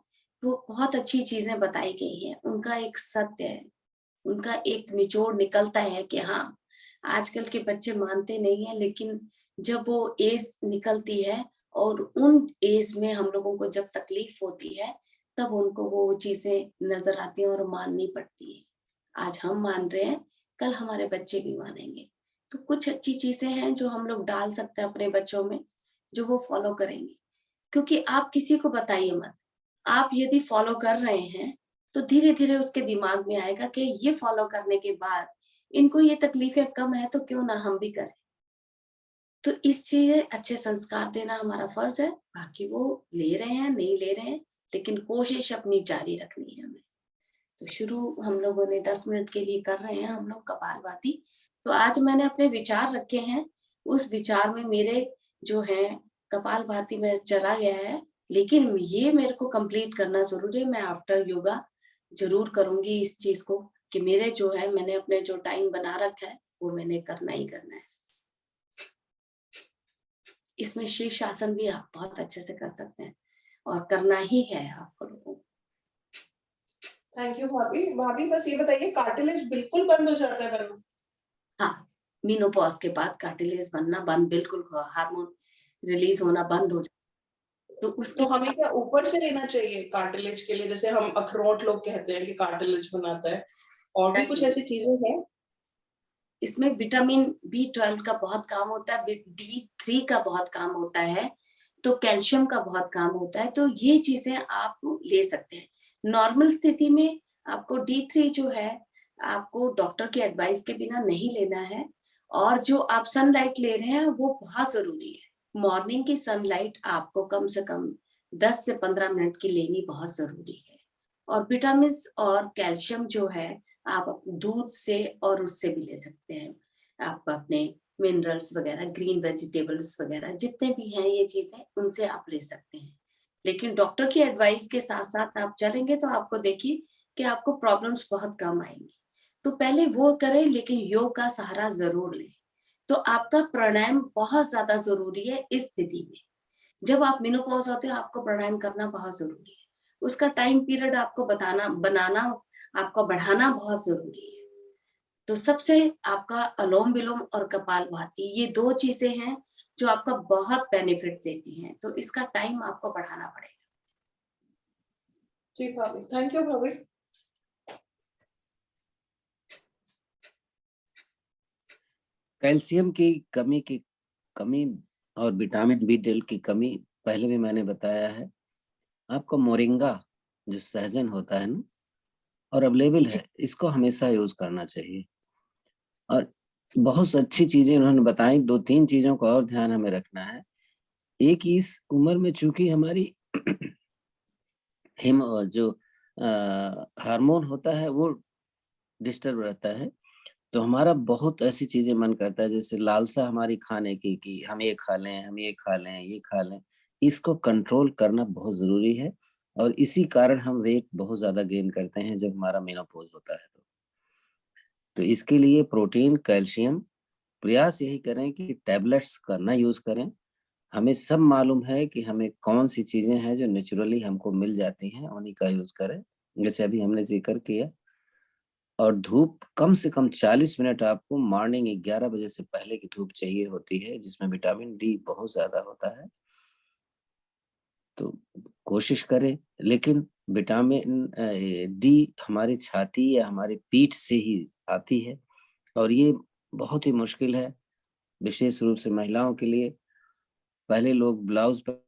वो बहुत अच्छी चीजें बताई गई हैं, उनका एक सत्य है, उनका एक निचोड़ निकलता है कि हाँ, आजकल के बच्चे मानते नहीं है, लेकिन जब वो एज निकलती है और उन एज में हम लोगों को जब तकलीफ होती है, तब उनको वो चीजें नजर आती हैं और माननी पड़ती है। आज हम मान रहे हैं, कल हमारे बच्चे भी मानेंगे। तो कुछ अच्छी चीजें हैं जो हम लोग डाल सकते हैं अपने बच्चों में, जो वो फॉलो करेंगे। क्योंकि आप किसी को बताइए मत, आप यदि फॉलो कर रहे हैं तो धीरे धीरे उसके दिमाग में आएगा कि ये फॉलो करने के बाद इनको ये तकलीफें कम है तो क्यों ना हम भी करें। तो इस चीज़ अच्छे संस्कार देना हमारा फर्ज है, बाकी वो ले रहे हैं, नहीं ले रहे हैं, लेकिन कोशिश अपनी जारी रखनी है हमें। तो शुरू हम लोगों ने 10 मिनट के लिए कर रहे हैं हम लोग कपालभाति। तो आज मैंने अपने विचार रखे हैं, उस विचार में मेरे जो है कपालभाति में चला गया है, लेकिन ये मेरे को कंप्लीट करना ज़रूरी है। मैं आफ्टर योगा ज़रूर करूँगी इस चीज़ को कि मेरे जो है मैंने अपने जो टाइम बना रखा है, वो मैंने करना ही करना है। इसमें शीर्षासन भी आप बहुत अच्छे से कर सकते हैं और करना ही है आपको लोगों को। थैंक यू भाभी। भाभी बस ये बताइए, कार्टिलेज बिल्कुल बंद हो जाता है बनना? हाँ, मेनोपॉज़ के बाद कार्टिलेज बनना बंद बिल्कुल हार्मोन रिलीज़ होना बंद हो जाता है। तो उसके तो हमें क्या ऊपर से लेना चाहिए कार्टिलेज के लिए? जैसे हम अखरोट लोग कहते हैं कि कार्टिलेज बनाता है, और भी कुछ ऐसी चीजें हैं? इसमें विटामिन B12 का बहुत काम होता है, D3 का बहुत काम होता है, तो कैल्शियम का बहुत काम होता है, तो ये चीज़ें आप ले सकते हैं। नॉर्मल स्थिति में आपको D3 जो है, आपको डॉक्टर की एडवाइस के बिना नहीं लेना है, और जो आप सनलाइट ले रहे हैं, वो बहुत ज़रूरी है। मॉर्निंग की सनलाइट आपको कम से कम 10 से 15 मिनट की लेनी बहुत ज़रूरी है। और विटामिन्स और कैल्शियम जो है, आप दूध से और उससे भी ले सकते हैं। आप अपने मिनरल्स वगैरह, ग्रीन वेजिटेबल्स वगैरह जितने भी हैं ये चीज़ें, उनसे आप ले सकते हैं। लेकिन डॉक्टर की एडवाइस के साथ-साथ आप चलेंगे तो आपको देखिए कि आपको प्रॉब्लम्स बहुत कम आएँगी। तो पहले वो करें, लेकिन योग का सहारा ज़रूर लें। तो आपका प्राणायाम बहुत ज़्यादा ज़रूरी है इस स्थिति में। जब आप मेनोपॉज़ होते हो, आपको प्राणायाम करना बहुत ज़रूरी है। उसका टाइम पीरियड आपको बनाना, आपको बढ़ाना बहुत ज़रूरी है। तो सबसे आपका अनुलोम-विलोम और कपालभाति, ये 2 चीज़ें हैं जो आपका बहुत बेनिफिट देती हैं, तो इसका टाइम आपको बढ़ाना पड़ेगा। जी भाभी, थैंक यू भाभी। कैल्शियम की कमी और विटामिन B12 की कमी पहले भी मैंने बताया है। आपका मोरिंगा जो सहजन होता है ना, और अवेलेबल जी। है, इसको हमेशा यूज करना चाहिए। और बहुत अच्छी चीजें उन्होंने बताई। 2-3 चीजों का और ध्यान हमें रखना है। एक, इस उम्र में चूंकि हमारी हिम जो हार्मोन होता है वो डिस्टर्ब रहता है, तो हमारा बहुत ऐसी चीजें मन करता है, जैसे लालसा हमारी खाने की कि हम ये खा लें, हम ये खा लें, ये खा लें। इसको कंट्रोल करना बहुत जरूरी है, और इसी कारण हम वेट बहुत ज्यादा गेन करते हैं जब हमारा मेनोपॉज होता है। तो इसके लिए प्रोटीन, कैल्शियम, प्रयास यही करें कि टैबलेट्स का ना यूज करें। हमें सब मालूम है कि हमें कौन सी चीजें हैं जो नेचुरली हमको मिल जाती हैं, उन्हीं का यूज करें, जैसे अभी हमने जिक्र किया। और धूप कम से कम 40 मिनट आपको मॉर्निंग 11 बजे से पहले की धूप चाहिए होती है, जिसमें विटामिन डी बहुत ज्यादा होता है। तो कोशिश करें, लेकिन विटामिन डी हमारी छाती या हमारी पीठ से ही आती है, और ये बहुत ही मुश्किल है, विशेष रूप से महिलाओं के लिए। पहले लोग ब्लाउज पर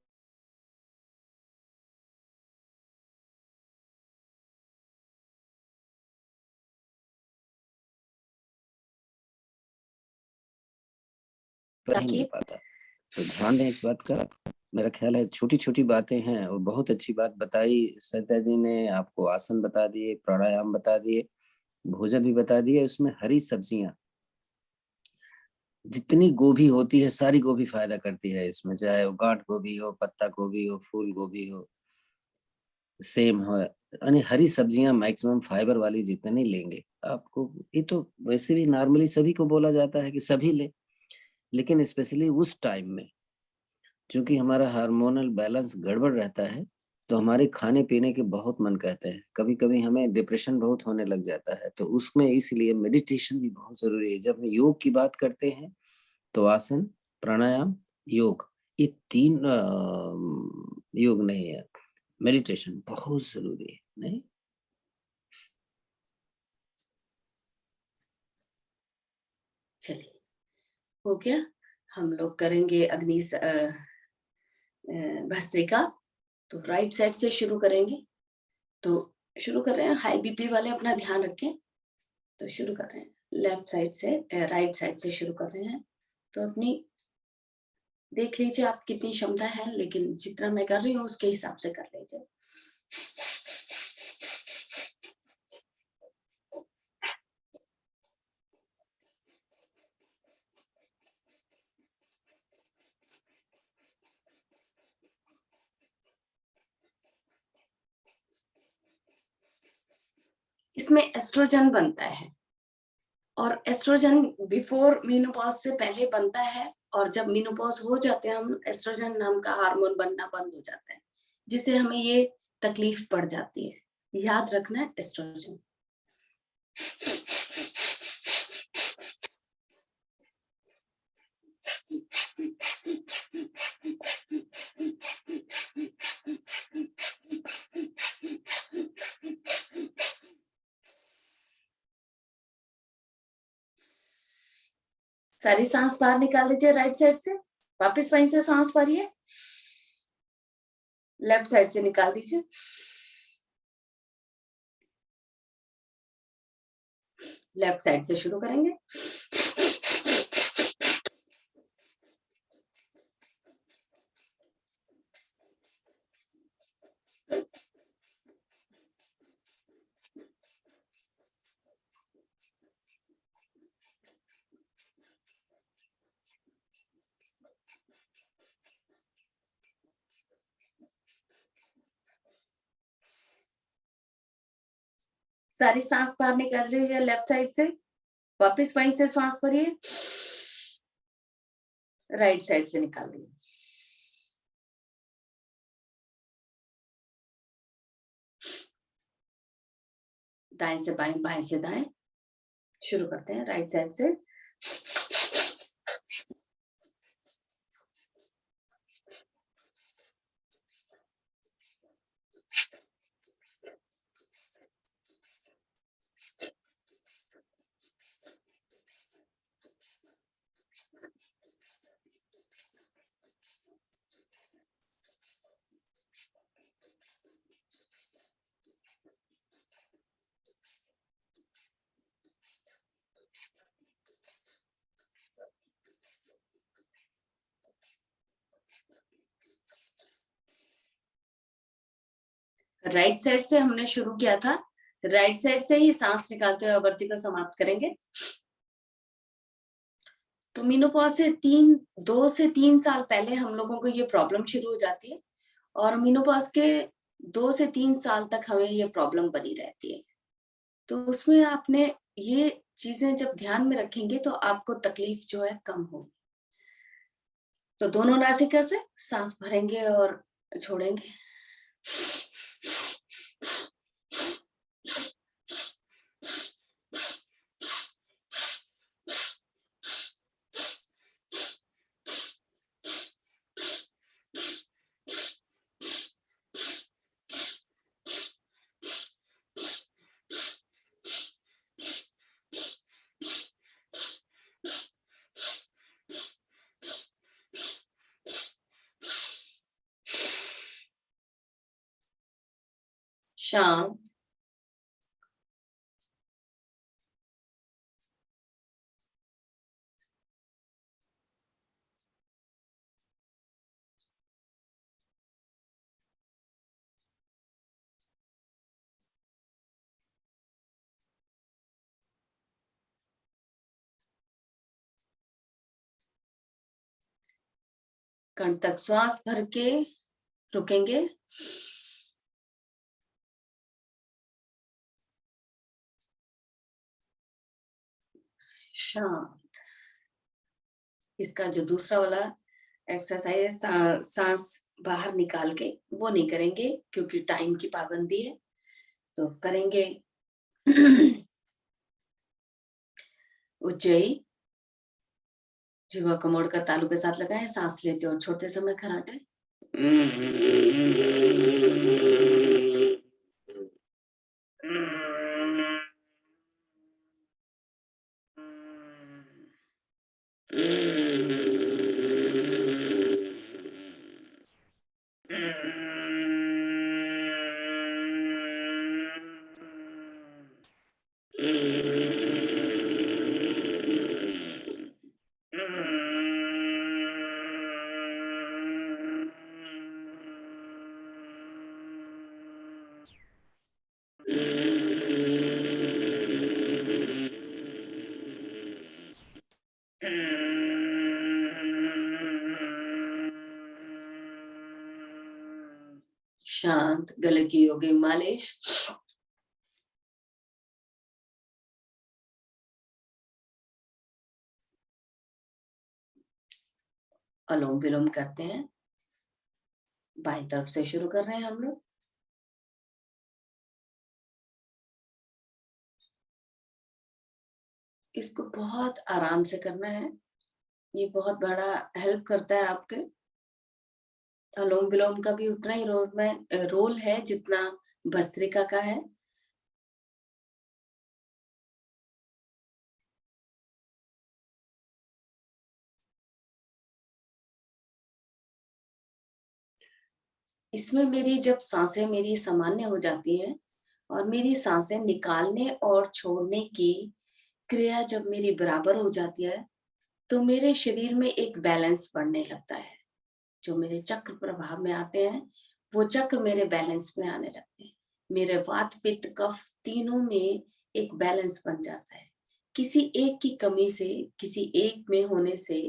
ही मिल पाता। तो ध्यान दें इस बात का। मेरा ख्याल है छोटी-छोटी बातें हैं, और बहुत अच्छी बात बताई सरिता जी ने। आपको आसन बता दिए, प्राणायाम बता दिए, भोजन भी बता दिए। उसमें हरी सब्जियां, जितनी गोभी होती है सारी गोभी फायदा करती है इसमें, चाहे वो गांठ गोभी हो, पत्ता गोभी हो, फूल गोभी हो, सेम हो, यानी हरी सब्जियां मैक्सिमम फाइबर वाली जितनी लेंगे आपको। ये तो वैसे भी नॉर्मली सभी को बोला जाता है कि सभी लें, लेकिन स्पेशली उस टाइम में क्योंकि हमारा हार्मोनल बैलेंस गड़बड़ रहता है, तो हमारे खाने पीने के बहुत मन कहते हैं। कभी कभी हमें डिप्रेशन बहुत होने लग जाता है, तो उसमें इसलिए मेडिटेशन भी बहुत जरूरी है। जब हम योग की बात करते हैं तो आसन, प्राणायाम, योग, ये 3 योग नहीं है, मेडिटेशन बहुत जरूरी है। नहीं, चलिए, हो गया। हम लोग करेंगे भस्त्रिका। तो राइट साइड से शुरू करेंगे। तो शुरू कर रहे हैं। हाई बीपी वाले अपना ध्यान रखें। तो शुरू कर रहे हैं। लेफ्ट साइड से राइट साइड से शुरू कर रहे हैं। तो अपनी देख लीजिए आप कितनी क्षमता है, लेकिन जितना मैं कर रही हूँ उसके हिसाब से कर लीजिए। इसमें एस्ट्रोजन बनता है और एस्ट्रोजन बिफोर मेनोपॉज से पहले बनता है, और जब मेनोपॉज हो जाते हैं हम एस्ट्रोजन नाम का हार्मोन बनना बंद हो जाता है, जिससे हमें ये तकलीफ पड़ जाती है। याद रखना एस्ट्रोजन। सारी सांस बाहर निकाल दीजिए राइट साइड से, वापस वहीं से सांस भरिए, लेफ्ट साइड से निकाल दीजिए। लेफ्ट साइड से शुरू करेंगे। सारी सांस बाहर निकाल लीजिए लेफ्ट साइड से, वापस वहीं से सांस भरिए, राइट साइड से निकाल दीजिए। दाएं से बाएं, बाएं से दाएं। शुरू करते हैं राइट साइड से। राइट साइड से हमने शुरू किया था, राइट साइड से ही सांस निकालते हुए आवर्ती को समाप्त करेंगे। तो मेनोपॉज से 2 से 3 साल पहले हम लोगों को ये प्रॉब्लम शुरू हो जाती है, और मेनोपॉज के 2 से 3 साल तक हमें ये प्रॉब्लम बनी रहती है। तो उसमें आपने ये चीजें जब ध्यान में रखेंगे तो आपको तकलीफ जो है कम होगी। तो दोनों नासिका से सांस भरेंगे और छोड़ेंगे। शांत। कंठ तक श्वास भर के रुकेंगे। शांत। इसका जो दूसरा वाला एक्सरसाइज है सांस बाहर निकाल के, वो नहीं करेंगे क्योंकि टाइम की पाबंदी है। तो करेंगे उज्जयी। जीवा को मोड़कर तालू के साथ लगाए, सांस लेते और छोड़ते समय खराटे। साथ गले की योगिक मालिश। अनुलोम विलोम करते हैं। बाईं तरफ से शुरू कर रहे हैं हम लोग। इसको बहुत आराम से करना है। ये बहुत बड़ा हेल्प करता है आपके। अनुलोम विलोम का भी उतना ही रोल है जितना भस्त्रिका का है। इसमें मेरी जब सांसें मेरी सामान्य हो जाती हैं और मेरी सांसें निकालने और छोड़ने की क्रिया जब मेरी बराबर हो जाती है, तो मेरे शरीर में एक बैलेंस बढ़ने लगता है। जो मेरे चक्र प्रभाव में आते हैं, वो चक्र मेरे बैलेंस में आने लगते हैं। मेरे वात पित्त कफ तीनों में एक बैलेंस बन जाता है। किसी एक की कमी से, किसी एक में होने से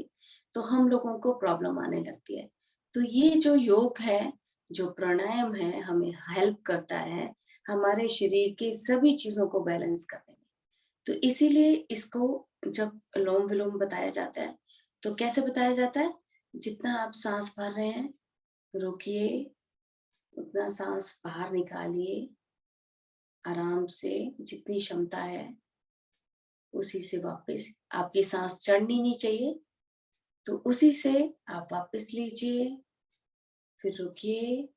तो हम लोगों को प्रॉब्लम आने लगती है। तो ये जो योग है, जो प्राणायाम है, हमें हेल्प करता है हमारे शरीर के सभी चीजों को बैलेंस करने में। तो इसीलिए इसको जब अनुलोम विलोम बताया जाता है, तो कैसे बताया जाता है? जितना आप सांस भर रहे हैं, रोकिए, उतना सांस बाहर निकालिए आराम से, जितनी क्षमता है उसी से वापस। आपकी सांस चढ़नी नहीं चाहिए, तो उसी से आप वापस लीजिए, फिर रुकिए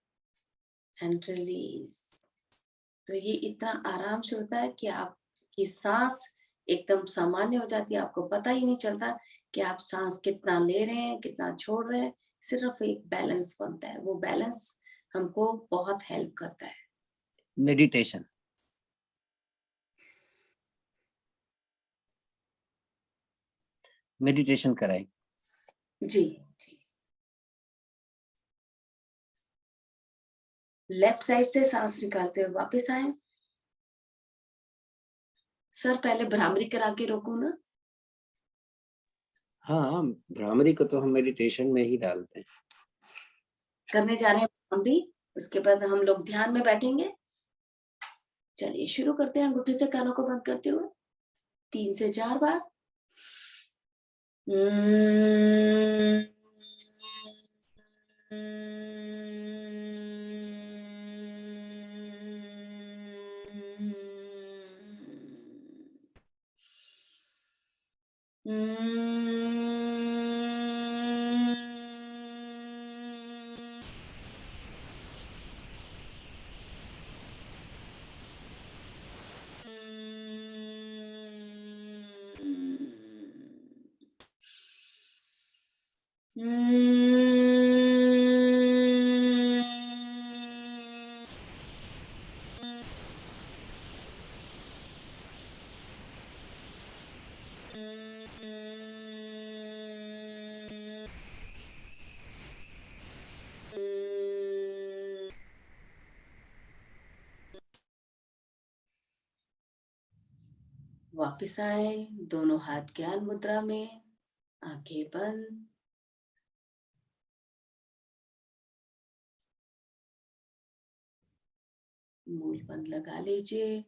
एंड रिलीज। तो ये इतना आराम से होता है कि आपकी सांस एकदम सामान्य हो जाती है। आपको पता ही नहीं चलता कि आप सांस कितना ले रहे हैं, कितना छोड़ रहे हैं। सिर्फ एक बैलेंस बनता है। वो बैलेंस हमको बहुत हेल्प करता है। मेडिटेशन, मेडिटेशन कराएं। जी जी। लेफ्ट साइड से सांस निकालते हुए वापस आए। सर पहले भ्रामरी करा के रोको ना। हाँ, भ्रामरी को तो हम मेडिटेशन में ही डालते हैं। करने जा रहे हैं भ्रामरी, उसके बाद हम लोग ध्यान में बैठेंगे। चलिए शुरू करते हैं। अंगूठे से कानों को बंद करते हुए 3 से 4 बार। वापिस आए, दोनों हाथ ज्ञान मुद्रा में, आंखें बंद। मूल बंद लगा लीजिए।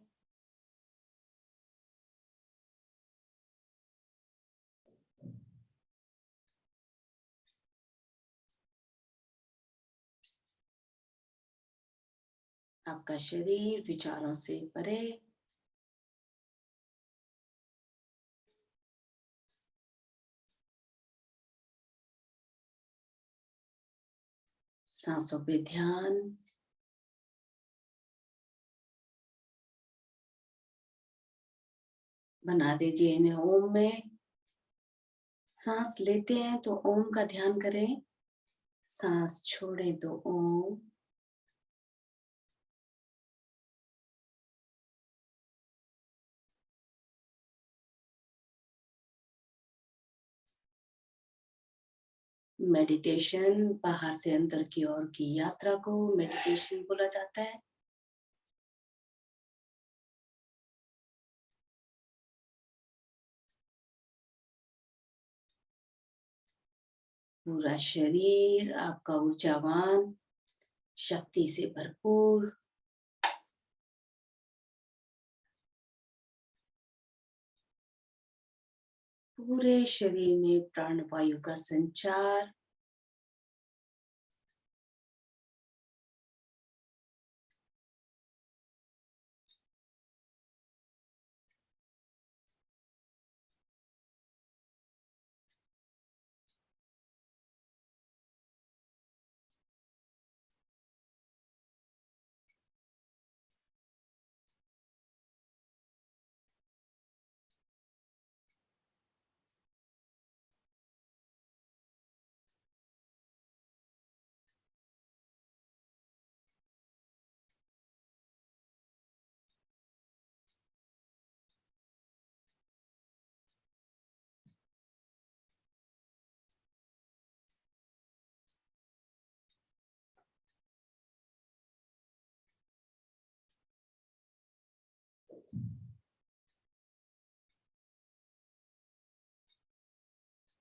आपका शरीर विचारों से परे। सांसों पे ध्यान। बना दीजिए इन्हें ओम में। सांस लेते हैं तो ओम का ध्यान करें, सांस छोड़ें तो ओम। मेडिटेशन, बाहर से अंदर की ओर की यात्रा को मेडिटेशन बोला जाता है। पूरा शरीर आपका ऊर्जावान, शक्ति से भरपूर। पूरे शरीर में प्राण वायु का संचार।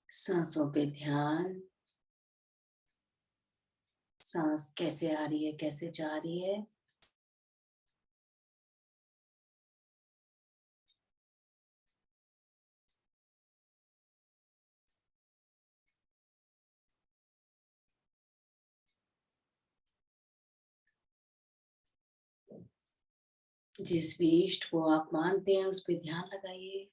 सांसों पे ध्यान। सांस कैसे आ रही है, कैसे जा रही है। जिस भी इष्ट को आप मानते हैं उस पे ध्यान लगाइए।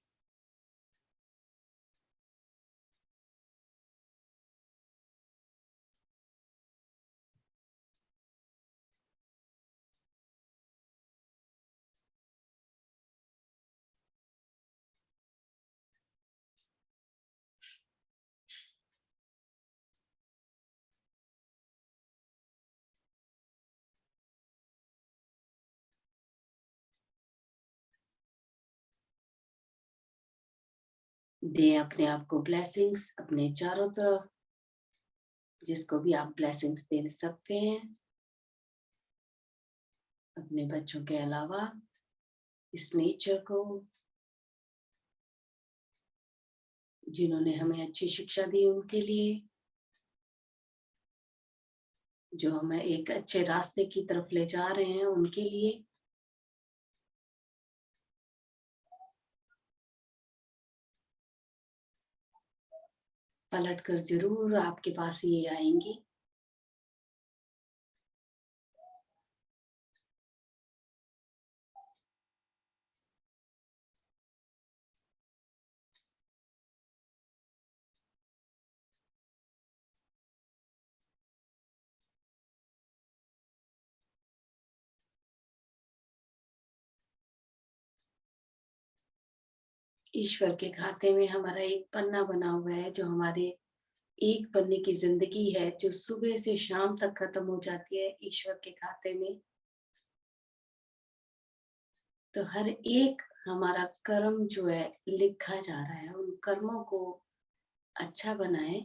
दें अपने आप को ब्लेसिंग्स अपने चारों तरफ, जिसको भी आप ब्लेसिंग्स दे सकते हैं। अपने बच्चों के अलावा इस नेचर को, जिन्होंने हमें अच्छी शिक्षा दी, उनके लिए, जो हमें एक अच्छे रास्ते की तरफ ले जा रहे हैं, उनके लिए। पलट कर जरूर आपके पास ये आएंगी। ईश्वर के खाते में हमारा एक पन्ना बना हुआ है, जो हमारे एक पन्ने की जिंदगी है, जो सुबह से शाम तक खत्म हो जाती है ईश्वर के खाते में। तो हर एक हमारा कर्म जो है लिखा जा रहा है, उन कर्मों को अच्छा बनाए।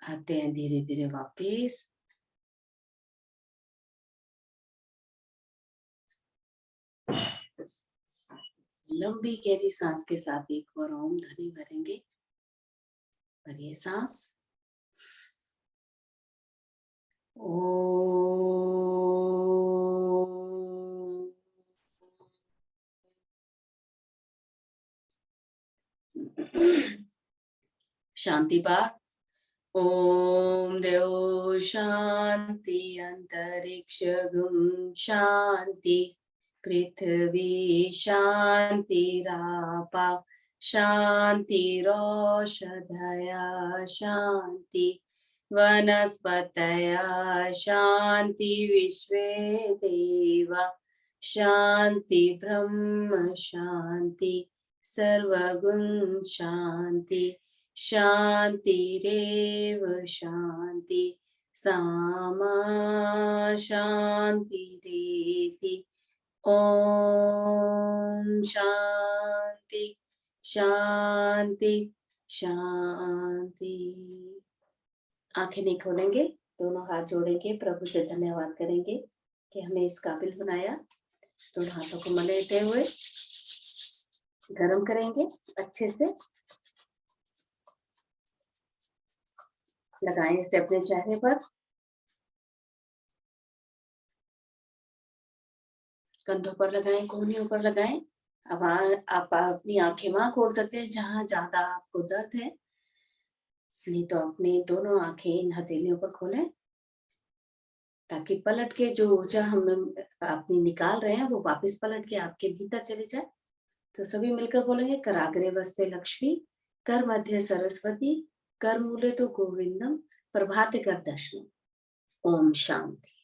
आते हैं धीरे धीरे वापिस। लंबी गहरी सांस के साथ एक बार ओम ध्वनि भरेंगे। भरिए सांस। शांति पाठ। ओम देव शांति अंतरिक्ष गुम शांति पृथ्वी शांति रापा शांति रोषधया शांति वनस्पतया शांति विश्वे देवा शांति ब्रह्म शांति सर्वगुण शांति शांतिरेव शांति सामा शांतिरेति ओम शांति शांति शांति। आंखें नहीं खोलेंगे, दोनों हाथ जोड़ेंगे, प्रभु से धन्यवाद करेंगे कि हमें इस काबिल बनाया। दोनों हाथों को मलेते हुए गरम करेंगे, अच्छे से लगाएं इसे अपने चेहरे पर, कंधों पर लगाएं, कोहनियों पर लगाएं। अब आप अपनी आंखें वहां खोल सकते हैं जहां ज्यादा आपको दर्द है, नहीं तो अपनी दोनों आंखें इन हथेलियों पर खोलें ताकि पलट के जो ऊर्जा हम अपनी निकाल रहे हैं वो वापस पलट के आपके भीतर चले जाए। तो सभी मिलकर बोलेंगे, कराग्रे वस्ते लक्ष्मी, कर मध्य सरस्वती, कर मूले तो गोविंदम, प्रभाते कर दर्शनम। ओम शांति।